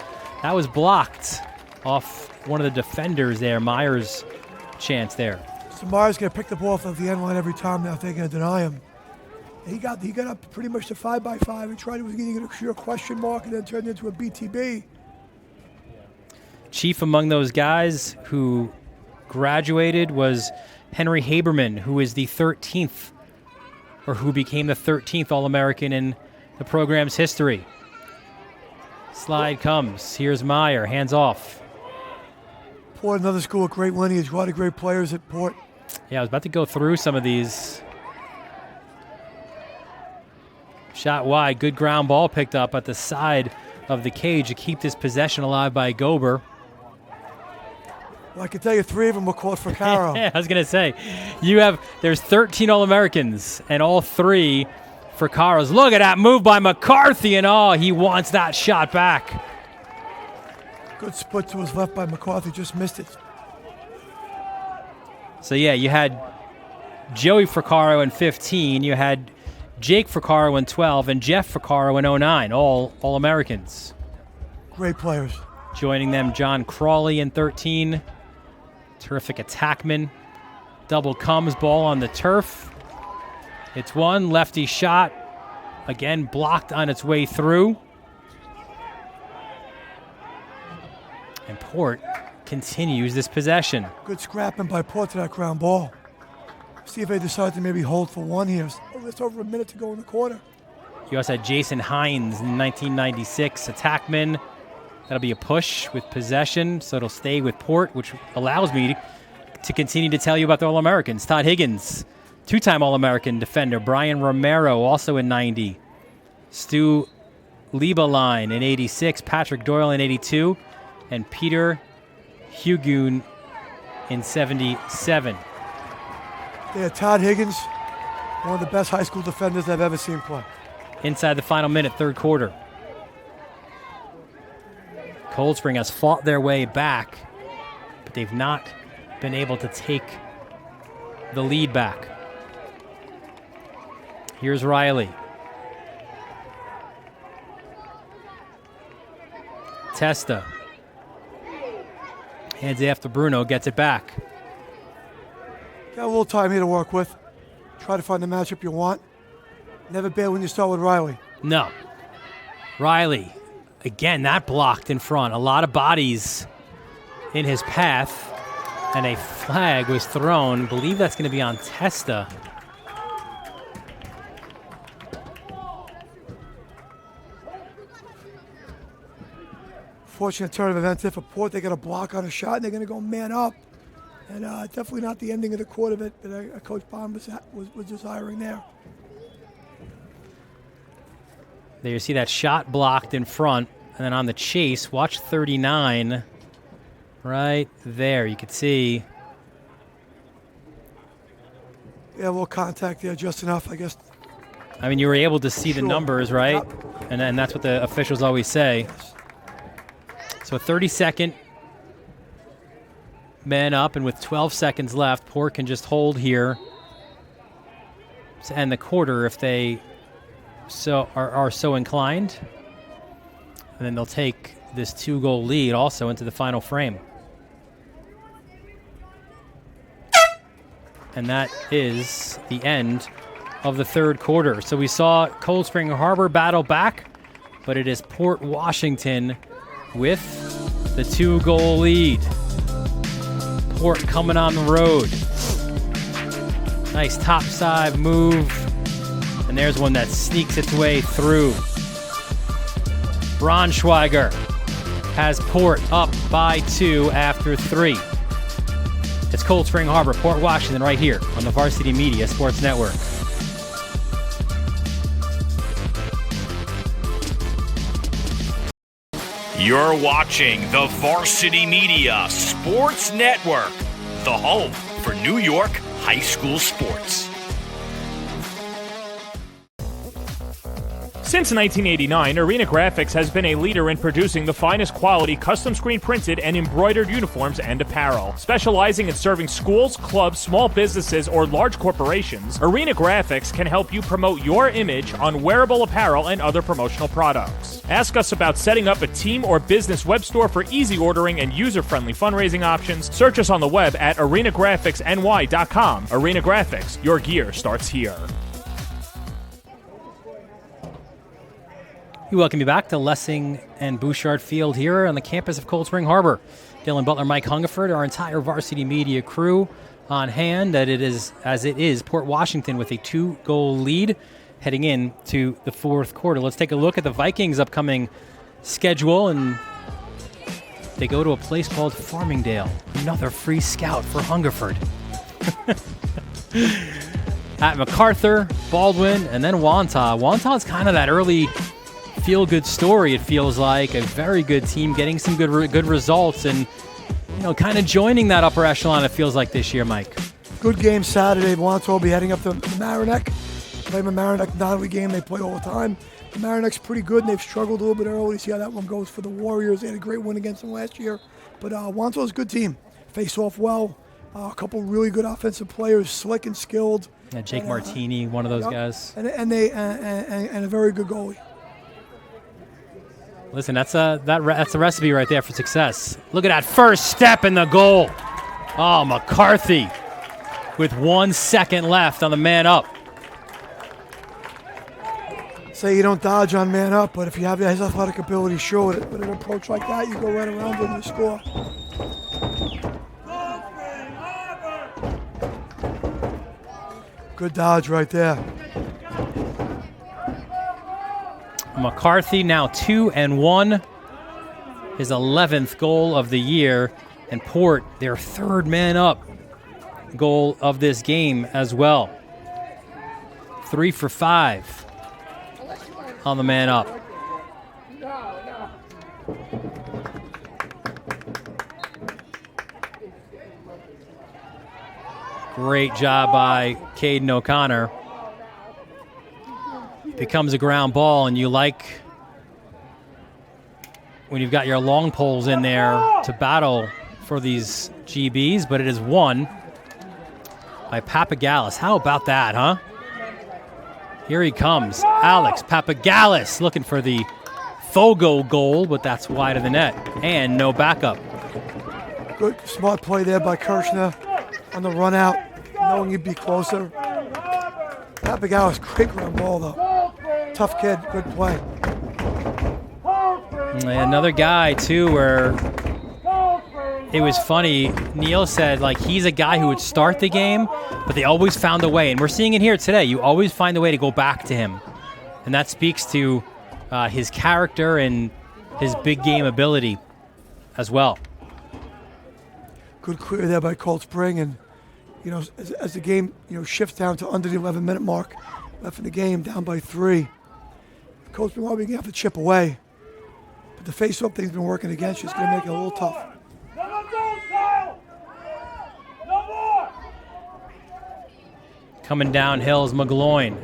That was blocked off one of the defenders there. Meyer's chance there. So Meyer's going to pick the ball off of the end line every time now if they're going to deny him. He got up pretty much to 5x5 and tried to get a sheer question mark and then turned into a BTB. Chief among those guys who graduated was Henry Haberman, who is the 13th, or who became the 13th All-American in the program's history. Slide comes. Here's Meyer. Hands off. Port, another school with great lineage. A lot of great players at Port. Yeah, I was about to go through some of these. Shot wide. Good ground ball picked up at the side of the cage to keep this possession alive by Gober. Well, I can tell you 3 of them were called for Caro. I was going to say, there's 13 All-Americans, and all 3 for Caros. Look at that move by McCarthy, and he wants that shot back. Good split to his left by McCarthy, just missed it. So, yeah, you had Joey Fricaro in 15, you had Jake Fricaro in 12, and Jeff Fricaro in 09, all Americans. Great players. Joining them, John Crawley in 13. Terrific attackman. Double comes, ball on the turf. It's one, lefty shot. Again, blocked on its way through. And Port continues this possession. Good scrapping by Port to that ground ball. See if they decide to maybe hold for one here. It's over a minute to go in the quarter. You also had Jason Hines in 1996, attackman. That'll be a push with possession, so it'll stay with Port, which allows me to continue to tell you about the All-Americans. Todd Higgins, 2-time All-American defender. Brian Romero, also in 90. Stu Liebeline in 86. Patrick Doyle in 82. And Peter Hugoon in 77. Yeah, Todd Higgins, one of the best high school defenders I've ever seen play. Inside the final minute, third quarter. Cold Spring has fought their way back, but they've not been able to take the lead back. Here's Riley. Testa. Hands it after Bruno, gets it back. Got a little time here to work with. Try to find the matchup you want. Never bad when you start with Riley. No. Riley. Again, that blocked in front. A lot of bodies in his path. And a flag was thrown. I believe that's going to be on Testa. Fortunate turn of events there for Port. They got a block on a shot, and they're going to go man up. And definitely not the ending of the quarter that Coach Bond was desiring there. There you see that shot blocked in front. And then on the chase, watch 39. Right there, you could see. Yeah, a little contact there, just enough, I guess. I mean, you were able to see the Sure. numbers, right? Yep. And that's what the officials always say. Yes. So 30-second man up, and with 12 seconds left, Port can just hold here to end the quarter if they are so inclined. And then they'll take this 2-goal lead also into the final frame. And that is the end of the third quarter. So we saw Cold Spring Harbor battle back, but it is Port Washington with the 2-goal lead. Port coming on the road. Nice topside move. And there's one that sneaks its way through. Braunschweiger has Port up by 2 after 3. It's Cold Spring Harbor, Port Washington, right here on the Varsity Media Sports Network. You're watching the Varsity Media Sports Network, the home for New York high school sports. Since 1989, Arena Graphics has been a leader in producing the finest quality custom screen printed and embroidered uniforms and apparel. Specializing in serving schools, clubs, small businesses, or large corporations, Arena Graphics can help you promote your image on wearable apparel and other promotional products. Ask us about setting up a team or business web store for easy ordering and user-friendly fundraising options. Search us on the web at arenagraphicsny.com. Arena Graphics, your gear starts here. We welcome you back to Lessing and Bouchard Field here on the campus of Cold Spring Harbor. Dylan Butler, Mike Hungerford, our entire Varsity Media crew on hand. That it is Port Washington with a 2-goal lead heading into the fourth quarter. Let's take a look at the Vikings' upcoming schedule, and they go to a place called Farmingdale. Another free scout for Hungerford. At MacArthur, Baldwin, and then Wantagh. Wantaugh's kind of that early feel-good story, it feels like. A very good team getting some good results, and kind of joining that upper echelon, it feels like this year, Mike. Good game Saturday. Wanto will be heading up to Mamaroneck. Play Mamaroneck, not a game they play all the time. Mamaroneck's pretty good, and they've struggled a little bit early. See how that one goes for the Warriors. They had a great win against them last year. But Wanto's a good team. Face off well. A couple really good offensive players, slick and skilled. Yeah, Jake Martini, one of those guys. And a very good goalie. Listen, that's a recipe right there for success. Look at that first step in the goal. Oh, McCarthy with 1 second left on the man up. Say you don't dodge on man up, but if you have his athletic ability, show it. With an approach like that, you go right around him and you score. Good dodge right there. McCarthy now 2-1, his 11th goal of the year, and Port their third man up goal of this game as well. 3 for 5 on the man up. Great job by Caden O'Connor. Becomes a ground ball, and you like when you've got your long poles in there to battle for these GBs, but it is won by Papagalis. How about that, huh? Here he comes, Alex Papagalis, looking for the Fogo goal, but that's wide of the net, and no backup. Good, smart play there by Kirshner on the run out, knowing he'd be closer. Papagalis, great ground ball though. Tough kid, good play. Another guy too where it was funny. Neil said like he's a guy who would start the game, but they always found a way. And we're seeing it here today. You always find a way to go back to him. And that speaks to his character and his big game ability as well. Good clear there by Colt Spring. And, as the game, shifts down to under the 11-minute mark, left in the game, down by 3. Colt Spring will be going to have to chip away. But the face-off thing's been working against you. It's going to make it a little tough. Coming downhill is McGloin.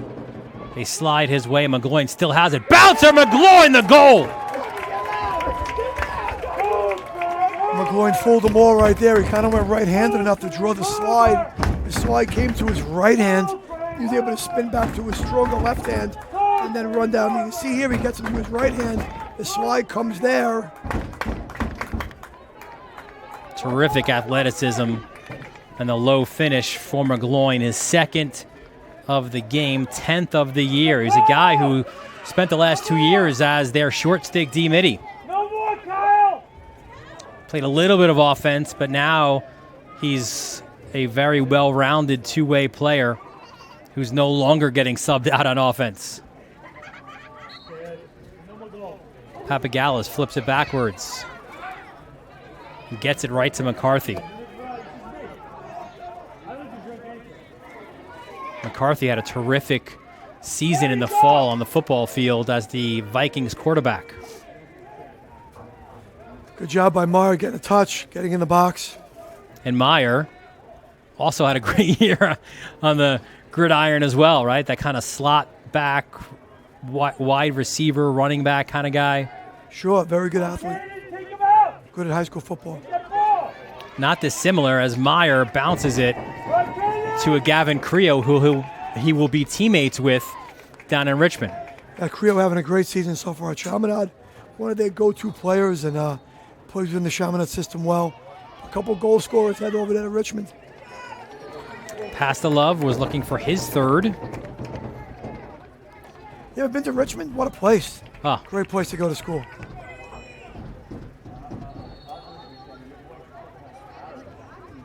They slide his way. McGloin still has it. Bouncer, McGloin, the goal! McGloin fooled them all right there. He kind of went right-handed enough to draw the slide. The slide came to his right hand. He was able to spin back to his stronger left hand and then run down. You can see here he gets it to his right hand. The slide comes there. Terrific athleticism and the low finish for McGloin, his second of the game, 10th of the year. He's a guy who spent the last 2 years as their short stick D-midi. Played a little bit of offense, but now he's a very well-rounded two-way player who's no longer getting subbed out on offense. Papagalis flips it backwards. He gets it right to McCarthy. McCarthy had a terrific season in the fall on the football field as the Vikings quarterback. Good job by Meyer getting a touch, getting in the box. And Meyer also had a great year on the gridiron as well, right? That kind of slot back, wide receiver, running back kind of guy. Sure, very good athlete. Good at high school football. Not dissimilar as Meyer bounces it to a Gavin Creo who he will be teammates with down in Richmond. Creo having a great season so far at Chaminade. One of their go-to players and plays in the Chaminade system well. A couple goal scorers head over there to Richmond. Pastelove was looking for his third. You ever been to Richmond? What a place. Great place to go to school.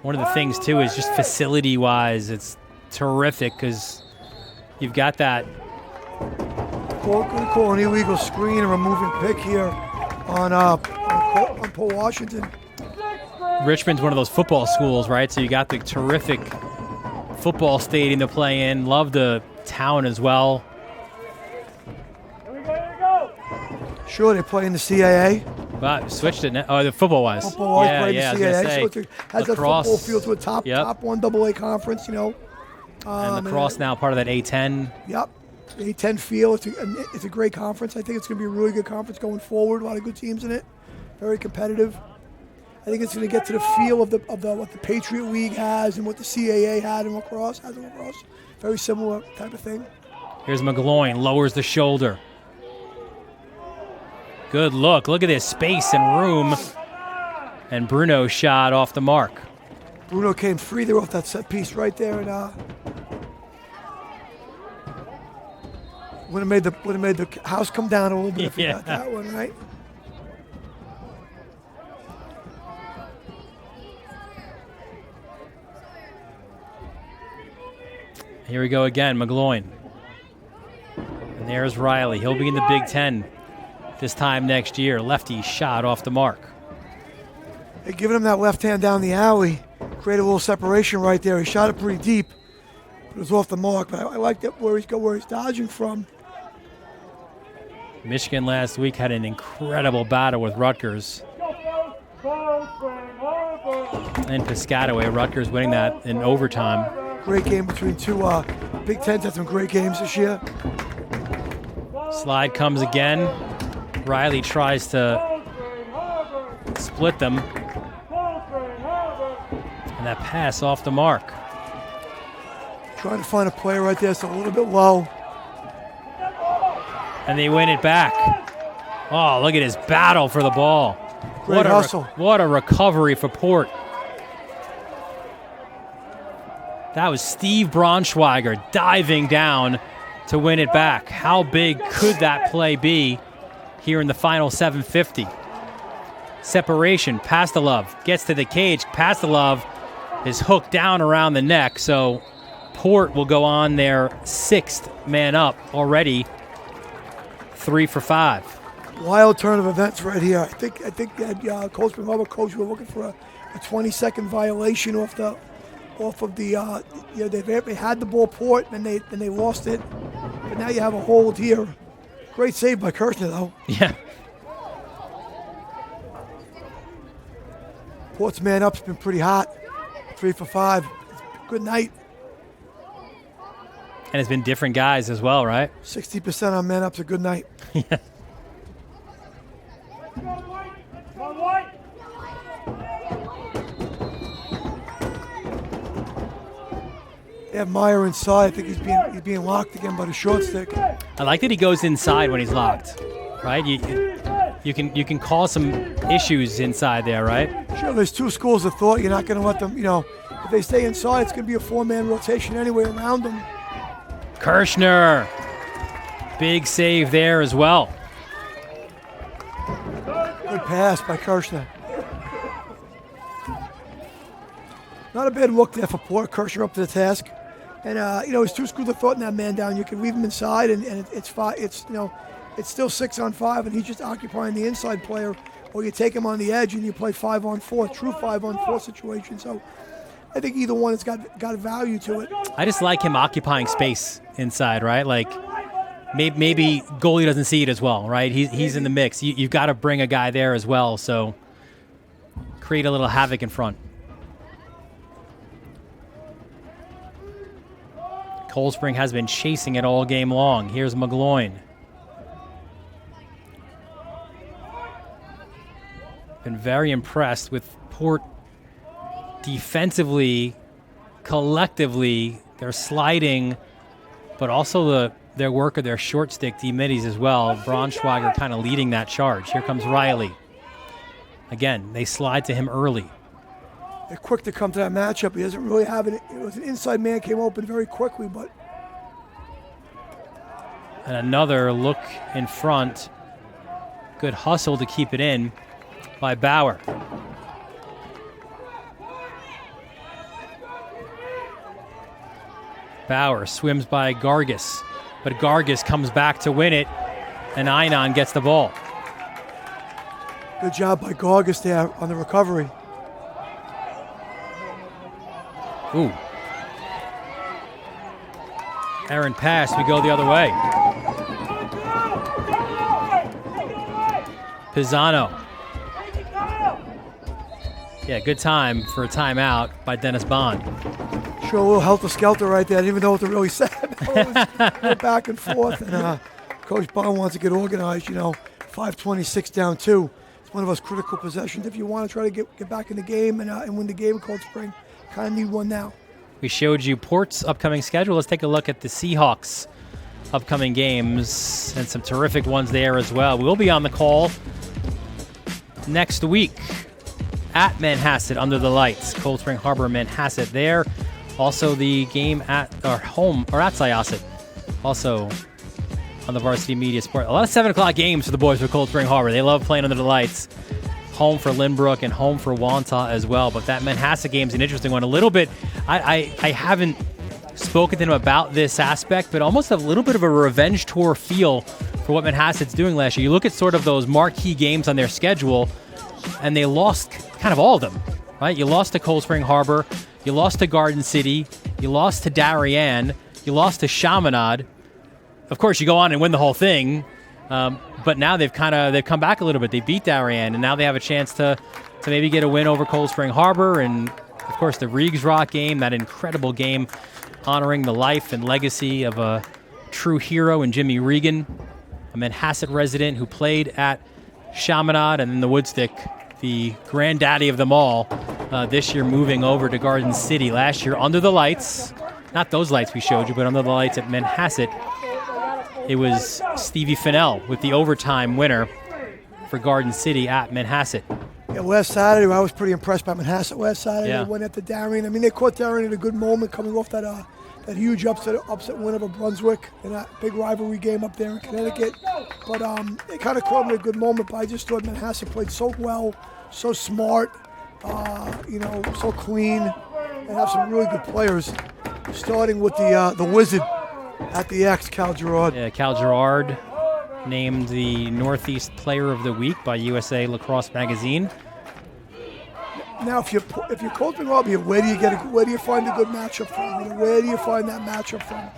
One of the things, too, is just facility-wise, it's terrific because you've got that. Good call, an illegal screen and removing pick here on Paul Washington. Richmond's one of those football schools, right? So you got the terrific football stadium to play in. Love the town as well. Sure, they play in the CAA. But switched it. Oh, the football was. Football was yeah, played yeah. I was the gonna CAA, say, so has that Lacrosse, football field to a top 1 AA conference, you know. And Lacrosse now part of that A10. Yep. A10 feel. It's a great conference. I think it's going to be a really good conference going forward. A lot of good teams in it. Very competitive. I think it's going to get to the feel of what the Patriot League has and what the CAA has in lacrosse. Very similar type of thing. Here's McGloin, lowers the shoulder. Good look. Look at this space and room. And Bruno shot off the mark. Bruno came free there off that set piece right there, and would have made the house come down a little bit if he got that one right. Here we go again, McGloin. And there's Riley. He'll be in the Big Ten this time next year. Lefty shot off the mark. Hey, giving him that left hand down the alley, created a little separation right there. He shot it pretty deep. It was off the mark, but I like that where he's dodging from. Michigan last week had an incredible battle with Rutgers. And Piscataway, Rutgers winning that in overtime. Great game between two Big Tens. Had some great games this year. Slide comes again. Riley tries to split them. And that pass off the mark. Trying to find a player right there. It's a little bit low. And they win it back. Oh, look at his battle for the ball. Great hustle. What a recovery for Port. That was Steve Braunschweiger diving down to win it back. How big could that play be here in the final 750? Separation, Pastelov gets to the cage. Pastelov is hooked down around the neck, so Port will go on their 6th man up already. 3 for 5. Wild turn of events right here. I think that Coach Harbor coach were looking for a 20-second violation off of the they had the ball Port and they lost it, but now you have a hold here. Great save by Kirshner though. Yeah. Port's man up's been pretty hot. 3 for 5. Good night. And it's been different guys as well, right? 60% on man up's a good night. Yeah. They have Meyer inside. I think he's being locked again by the short stick. I like that he goes inside when he's locked, right? You can cause some issues inside there, right? Sure, there's two schools of thought. You're not going to let them, if they stay inside, it's going to be a 4-man rotation anyway around them. Kirshner, big save there as well. Good pass by Kirshner. Not a bad look there for Port. Kirshner up to the task. And, it's two schools of thought in that man down. You can leave him inside, and it's still 6-on-5, and he's just occupying the inside player. Or you take him on the edge, and you play 5-on-4, true 5-on-4 situation. So I think either one has got a value to it. I just like him occupying space inside, right? Like maybe goalie doesn't see it as well, right? He's in the mix. You've got to bring a guy there as well, so create a little havoc in front. Cold Spring has been chasing it all game long. Here's McGloin. Been very impressed with Port defensively, collectively. They're sliding, but also their work of their short stick D-middies as well. Braunschweiger kind of leading that charge. Here comes Riley. Again, they slide to him early. They're quick to come to that matchup. He doesn't really have it. It was an inside man, came open very quickly, but. And another look in front. Good hustle to keep it in by Bauer. Bauer swims by Gargis, but Gargis comes back to win it, and Einon gets the ball. Good job by Gargis there on the recovery. Ooh. Errant pass, we go the other way. Pisano Yeah, good time for a timeout by Dennis Bond. Sure, a little helter-skelter right there. I didn't even know what to really say. We're back and forth, and Coach Bond wants to get organized. 5:26 down 2. It's one of those critical possessions. If you want to try to get back in the game and win the game, Cold Spring kind of need one now. We showed you Port's upcoming schedule. Let's take a look at the Seahawks' upcoming games and some terrific ones there as well. We'll be on the call next week at Manhasset under the lights. Cold Spring Harbor, Manhasset there. Also the game at home or at Syosset. Also on the Varsity Media Sport. A lot of 7 o'clock games for the boys for Cold Spring Harbor. They love playing under the lights. Home for Lynbrook and home for Wantagh as well. But that Manhasset game's an interesting one. A little bit, I haven't spoken to him about this aspect, but almost a little bit of a revenge tour feel for what Manhasset's doing last year. You look at sort of those marquee games on their schedule, and they lost kind of all of them, right? You lost to Cold Spring Harbor, you lost to Garden City, you lost to Darien, you lost to Chaminade. Of course, you go on and win the whole thing, but now they've come back a little bit. They beat Darien, and now they have a chance to maybe get a win over Cold Spring Harbor, and of course the Reeves Rock game, that incredible game honoring the life and legacy of a true hero in Jimmy Regan, a Manhasset resident who played at Chaminade and then the Woodstick, the granddaddy of them all, this year moving over to Garden City. Last year under the lights, not those lights we showed you, but under the lights at Manhasset, it was Stevie Fennell with the overtime winner for Garden City at Manhasset. Yeah, last Saturday, I was pretty impressed by Manhasset last Saturday. Yeah. They went at the Darien. I mean, they caught Darien at a good moment coming off that huge upset win over Brunswick in that big rivalry game up there in Connecticut. But they kind of caught them at a good moment, but I just thought Manhasset played so well, so smart, so clean, and have some really good players, starting with the Wizard at the X, Cal Gerard. Yeah, Cal Gerard named the Northeast Player of the Week by USA Lacrosse Magazine. Now, if you're Cold Spring Harbor, where do you find a good matchup from? Where do you find that matchup from?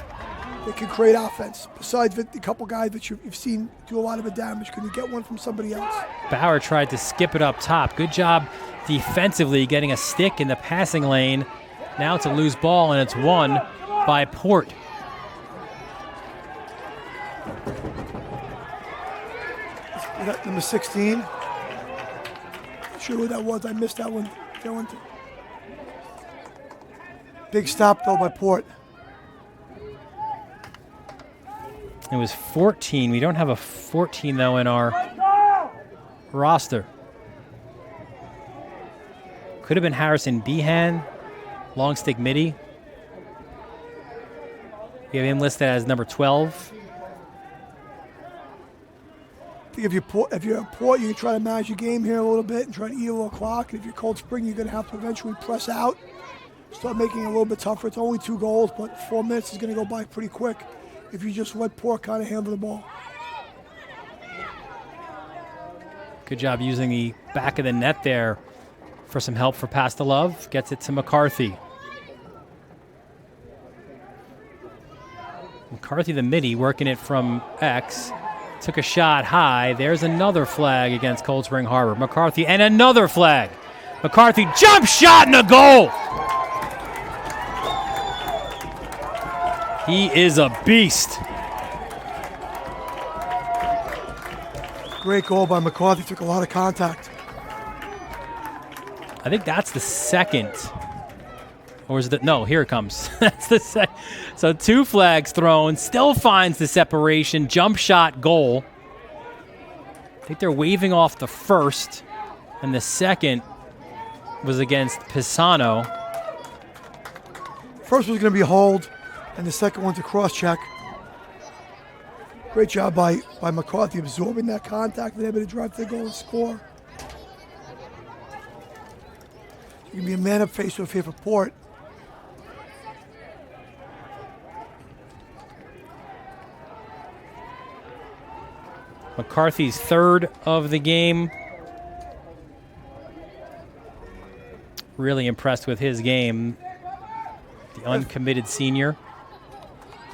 They can create offense. Besides the couple guys that you've seen do a lot of the damage, can you get one from somebody else? Bauer tried to skip it up top. Good job defensively getting a stick in the passing lane. Now it's a loose ball, and it's won by Port. Is that number 16? Not sure who that was. I missed that one. Big stop, though, by Port. It was 14. We don't have a 14, though, in our roster. Could have been Harrison Behan, long stick midi. We have him listed as number 12. I think if you're Port, you can try to manage your game here a little bit and try to eat a little clock. And if you're Cold Spring, you're going to have to eventually press out, start making it a little bit tougher. It's only 2 goals, but 4 minutes is going to go by pretty quick if you just let Port kind of handle the ball. Good job using the back of the net there for some help for Pastelove. Gets it to McCarthy. McCarthy, the midi, working it from X. Took a shot high. There's another flag against Cold Spring Harbor. McCarthy, and another flag. McCarthy, jump shot and a goal. He is a beast. Great goal by McCarthy. Took a lot of contact. I think that's the second. Or is it? No, here it comes. That's the second. So 2 flags thrown. Still finds the separation. Jump shot goal. I think they're waving off the first. And the second was against Pisano. First was going to be a hold, and the second one's a cross-check. Great job by McCarthy absorbing that contact and able to drive to the goal and score. It's going to be a man-up face-off here for Port. McCarthy's third of the game. Really impressed with his game. The uncommitted senior.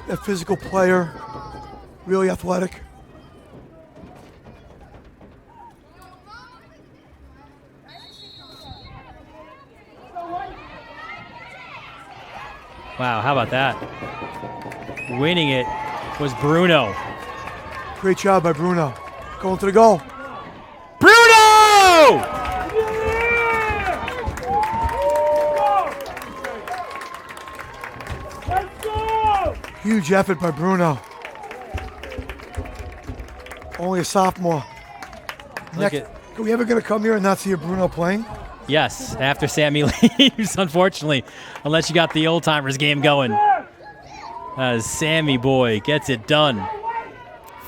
A physical player, really athletic. Wow, how about that? Winning it was Bruno. Great job by Bruno. Going to the goal. Bruno! Huge effort by Bruno. Only a sophomore. Are we ever going to come here and not see a Bruno playing? Yes, after Sammy leaves, unfortunately, unless you got the old-timers game going. As Sammy boy gets it done.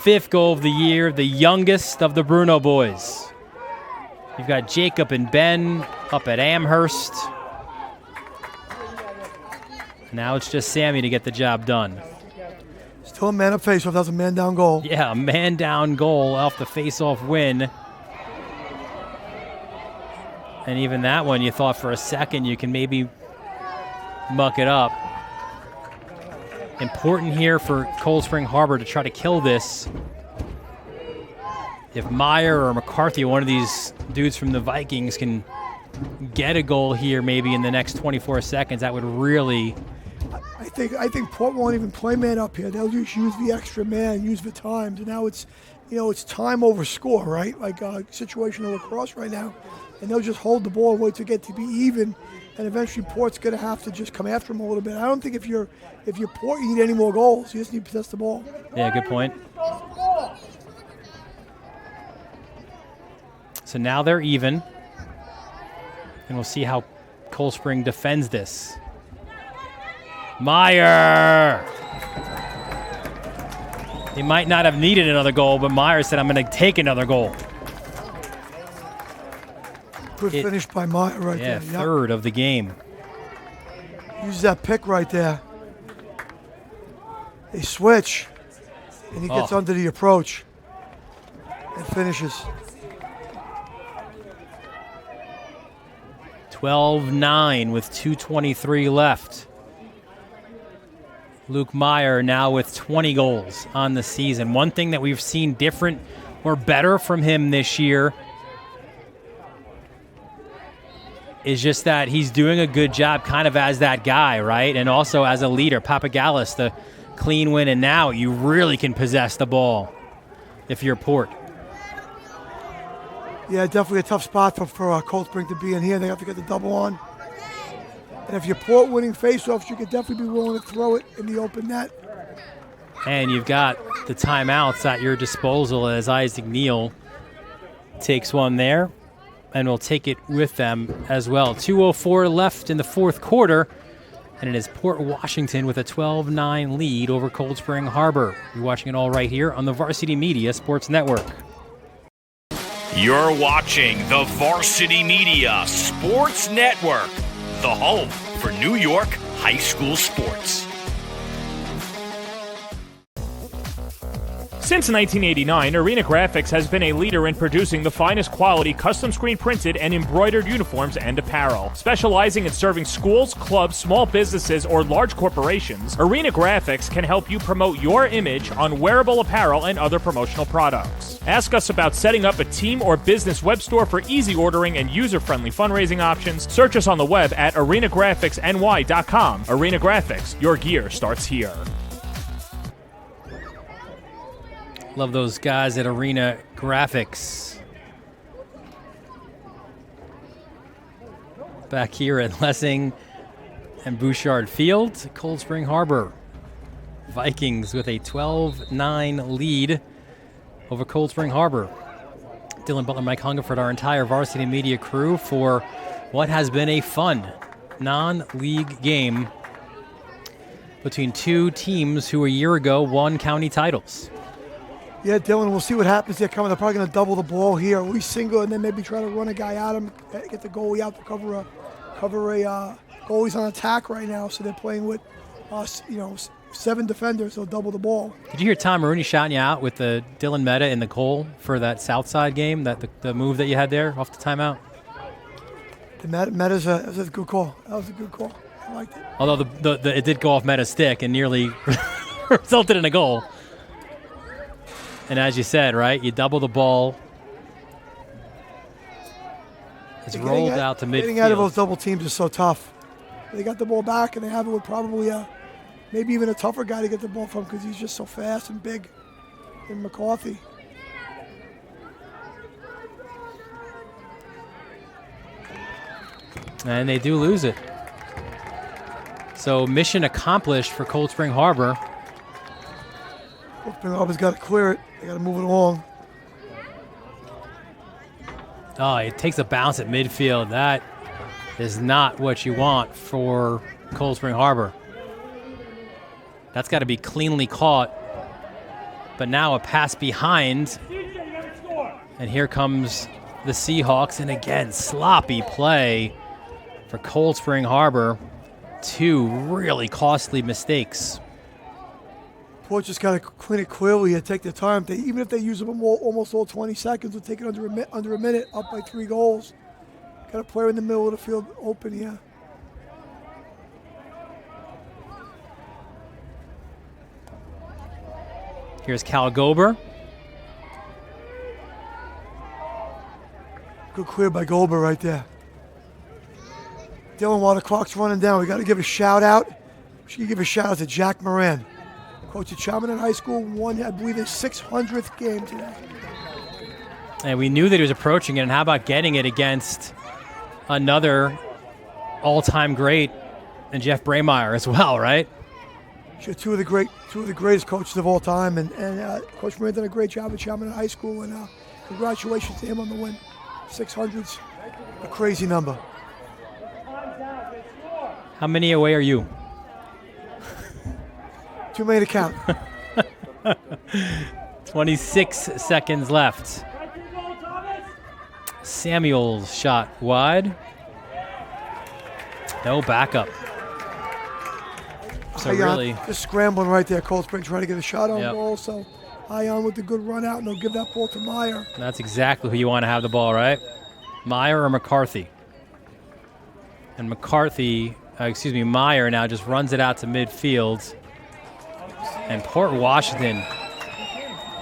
5th goal of the year, the youngest of the Bruno boys. You've got Jacob and Ben up at Amherst. Now it's just Sammy to get the job done. Still a man up face-off. That was a man-down goal. Yeah, a man-down goal off the face-off win. And even that one, you thought for a second you can maybe muck it up. Important here for Cold Spring Harbor to try to kill this. If Meyer or McCarthy, one of these dudes from the Vikings, can get a goal here maybe in the next 24 seconds, that would really... I think Port won't even play man up here. They'll just use the extra man, use the times. And now it's, it's time over score, right? Like situational lacrosse right now. And they'll just hold the ball and wait to get to be even. And eventually Port's going to have to just come after them a little bit. I don't think if you're Port, you need any more goals. You just need to possess the ball. Yeah, good point. So now they're even. And we'll see how Cold Spring defends this. Meyer! He might not have needed another goal, but Meyer said, I'm going to take another goal. Good finish by Meyer right there. Yeah, third of the game. Uses that pick right there. They switch, and he gets under the approach and finishes. 12-9 with 2:23 left. Luke Meyer now with 20 goals on the season. One thing that we've seen different or better from him this year is just that he's doing a good job kind of as that guy, right? And also as a leader. Papagallis, the clean win, and now you really can possess the ball if you're Port. Yeah, definitely a tough spot for Cold Spring to be in here. They have to get the double on. And if you're Port winning faceoffs, you could definitely be willing to throw it in the open net. And you've got the timeouts at your disposal as Isaac Neal takes one there and will take it with them as well. 2:04 left in the fourth quarter, and it is Port Washington with a 12-9 lead over Cold Spring Harbor. You're watching it all right here on the Varsity Media Sports Network. You're watching the Varsity Media Sports Network, the home for New York high school sports. Since 1989, Arena Graphics has been a leader in producing the finest quality custom screen printed and embroidered uniforms and apparel. Specializing in serving schools, clubs, small businesses, or large corporations, Arena Graphics can help you promote your image on wearable apparel and other promotional products. Ask us about setting up a team or business web store for easy ordering and user-friendly fundraising options. Search us on the web at arenagraphicsny.com. Arena Graphics, your gear starts here. Love those guys at Arena Graphics. Back here at Lessing and Bouchard Field, Cold Spring Harbor. Vikings with a 12-9 lead over Cold Spring Harbor. Dylan Butler, Mike Hungerford, our entire Varsity Media crew for what has been a fun non-league game between two teams who a year ago won county titles. Yeah, Dylan, we'll see what happens. They're coming. They're probably going to double the ball here. We single and then maybe try to run a guy at him, get the goalie out to cover a goalie's on attack right now. So they're playing with us, 7 defenders. They'll double the ball. Did you hear Tom Rooney shouting you out with the Dylan Meta in the goal for that Southside game? That the move that you had there off the timeout. The Meta's that was a good call. That was a good call. I liked it. Although it did go off Meta's stick and nearly resulted in a goal. And as you said, right, you double the ball. It's rolled out to midfield. Getting out of those double teams is so tough. They got the ball back, and they have it with probably maybe even a tougher guy to get the ball from because he's just so fast and big in McCarthy. And they do lose it. So mission accomplished for Cold Spring Harbor. Cold Spring Harbor's got to clear it. They got to move it along. Oh, it takes a bounce at midfield. That is not what you want for Cold Spring Harbor. That's got to be cleanly caught. But now a pass behind. And here comes the Seahawks. And again, sloppy play for Cold Spring Harbor. Two really costly mistakes. Port just got to clean it clearly and take their time. Even if they use them almost all 20 seconds, it'll take it under a minute, up by 3 goals. Got a player in the middle of the field open, yeah. Here's Cal Gober. Good clear by Gober right there. Dylan, while the clock's running down, we got to give a shout out. We should give a shout out to Jack Moran, coach at Chaminade High School, won, I believe, his 600th game today. And we knew that he was approaching it, and how about getting it against another all-time great and Jeff Braymeyer as well, right? Sure, two of the greatest coaches of all time, and Coach Moran did a great job at Chaminade High School, and congratulations to him on the win. 600's a crazy number. How many away are you? Too many to count. 26 seconds left. Samuel's shot wide. No backup. So really, just scrambling right there. Cold Spring trying to get a shot on goal. So Ion with the good run out, and they'll give that ball to Meyer. That's exactly who you want to have the ball, right? Meyer or McCarthy. And Meyer now just runs it out to midfield. And Port Washington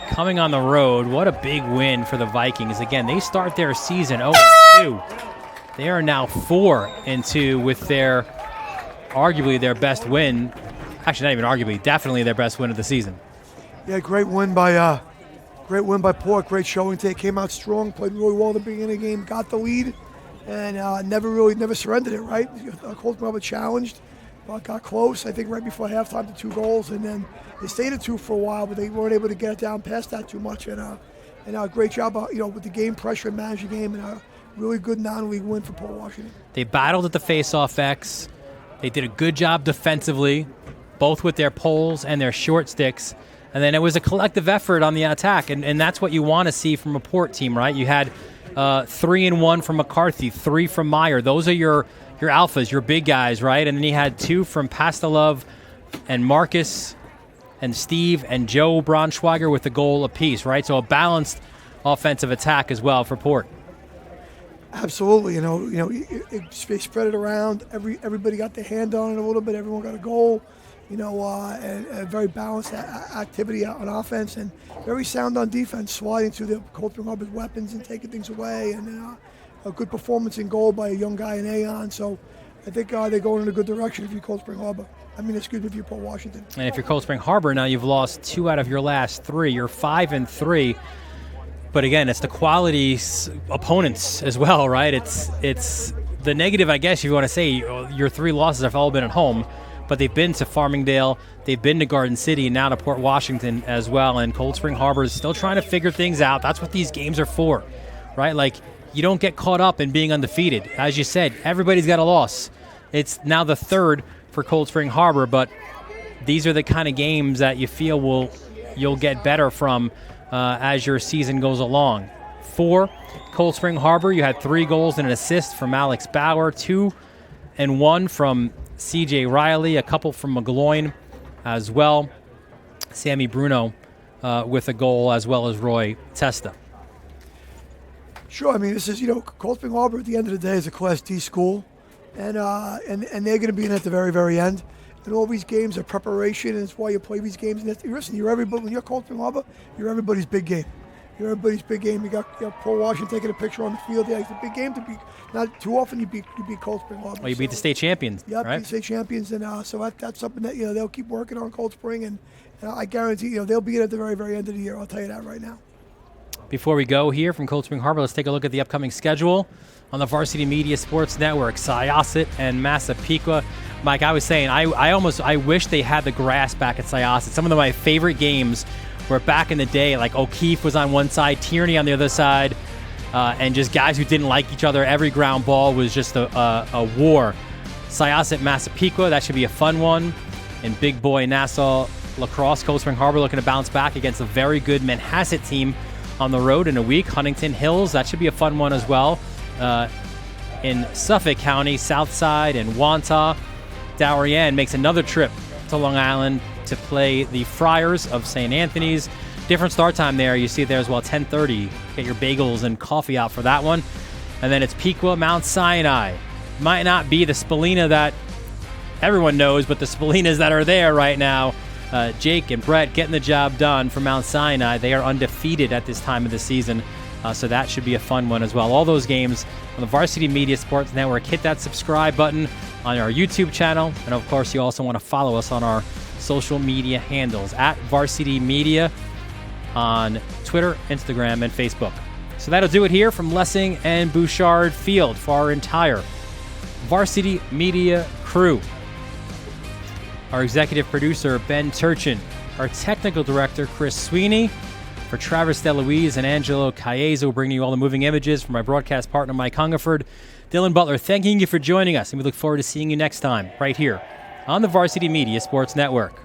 coming on the road. What a big win for the Vikings. Again, they start their season 0-2. They are now 4-2 with their arguably their best win. Actually, not even arguably, definitely their best win of the season. Yeah, great win by Port. Great showing today. Came out strong, played really well at the beginning of the game, got the lead, and never surrendered it. Right, Cold Spring challenged, but got close. I think right before halftime to 2 goals, and then they stayed at 2 for a while, but they weren't able to get it down past that too much. And a great job, with the game pressure and managing the game, and a really good non-league win for Port Washington. They battled at the face-off X. They did a good job defensively, both with their poles and their short sticks. And then it was a collective effort on the attack, and that's what you want to see from a Port team, right? You had 3-1 from McCarthy, 3 from Meyer. Those are your alphas, your big guys, right? And then you had 2 from Pastelov and Marcus and Steve and Joe Braunschweiger with a goal apiece, right? So a balanced offensive attack as well for Port. Absolutely, they spread it around. Everybody got their hand on it a little bit. Everyone got a goal, and a very balanced activity on offense and very sound on defense, sliding through the Cold Spring Harbor's weapons and taking things away. And a good performance in goal by a young guy in Aon. So I think they're going in a good direction if you're Cold Spring Harbor. If you're Port Washington. And if you're Cold Spring Harbor, now you've lost 2 out of your last 3. You're 5-3. But again, it's the quality opponents as well, right? It's the negative, I guess, if you want to say. Your 3 losses have all been at home, but they've been to Farmingdale, they've been to Garden City, and now to Port Washington as well. And Cold Spring Harbor is still trying to figure things out. That's what these games are for, right? Like, you don't get caught up in being undefeated. As you said, everybody's got a loss. It's now the 3rd for Cold Spring Harbor, but these are the kind of games that you feel you'll get better from as your season goes along. For Cold Spring Harbor, you had 3 goals and an assist from Alex Bauer, 2 and 1 from C.J. Riley, a couple from McGloin as well. Sammy Bruno with a goal, as well as Roy Testa. Sure, this is, Cold Spring Harbor at the end of the day is a Class D school, and they're going to be in at the very, very end. And all these games are preparation, and it's why you play these games. And listen, you're everybody. When you're Cold Spring Harbor, you're everybody's big game. everybody's big game. You got Paul Washington taking a picture on the field. Yeah, it's a big game to beat. Not too often you beat Cold Spring Harbor. Well, you beat the state champions, yeah, right? beat state champions, and so that's something that they'll keep working on, Cold Spring, and I guarantee they'll be at the very, very end of the year. I'll tell you that right now. Before we go here from Cold Spring Harbor, let's take a look at the upcoming schedule on the Varsity Media Sports Network. Syosset and Massapequa. Mike, I was saying, I wish they had the grass back at Syosset. Some of my favorite games were back in the day, like O'Keefe was on one side, Tierney on the other side, and just guys who didn't like each other. Every ground ball was just a war. Syosset, Massapequa, that should be a fun one. And big boy Nassau Lacrosse, Cold Spring Harbor looking to bounce back against a very good Manhasset team on the road in a week. Huntington Hills, that should be a fun one as well. In Suffolk County, Southside and Wantagh. Darien makes another trip to Long Island to play the Friars of St. Anthony's. Different start time there. You see it there as well, 10:30. Get your bagels and coffee out for that one. And then it's Pequot, Mount Sinai. Might not be the Spalina that everyone knows, but the Spalinas that are there right now. Jake and Brett getting the job done for Mount Sinai. They are undefeated at this time of the season, so that should be a fun one as well. All those games on the Varsity Media Sports Network. Hit that subscribe button on our YouTube channel, and of course, you also want to follow us on our social media handles at Varsity Media on Twitter, Instagram, and Facebook. So that'll do it here from Lessing and Bouchard Field for our entire Varsity Media crew. Our executive producer, Ben Turchin. Our technical director, Chris Sweeney. For Travis DeLuise and Angelo Caiezo, bringing you all the moving images. For my broadcast partner, Mike Hungerford. Dylan Butler, thanking you for joining us, and we look forward to seeing you next time right here on the Varsity Media Sports Network.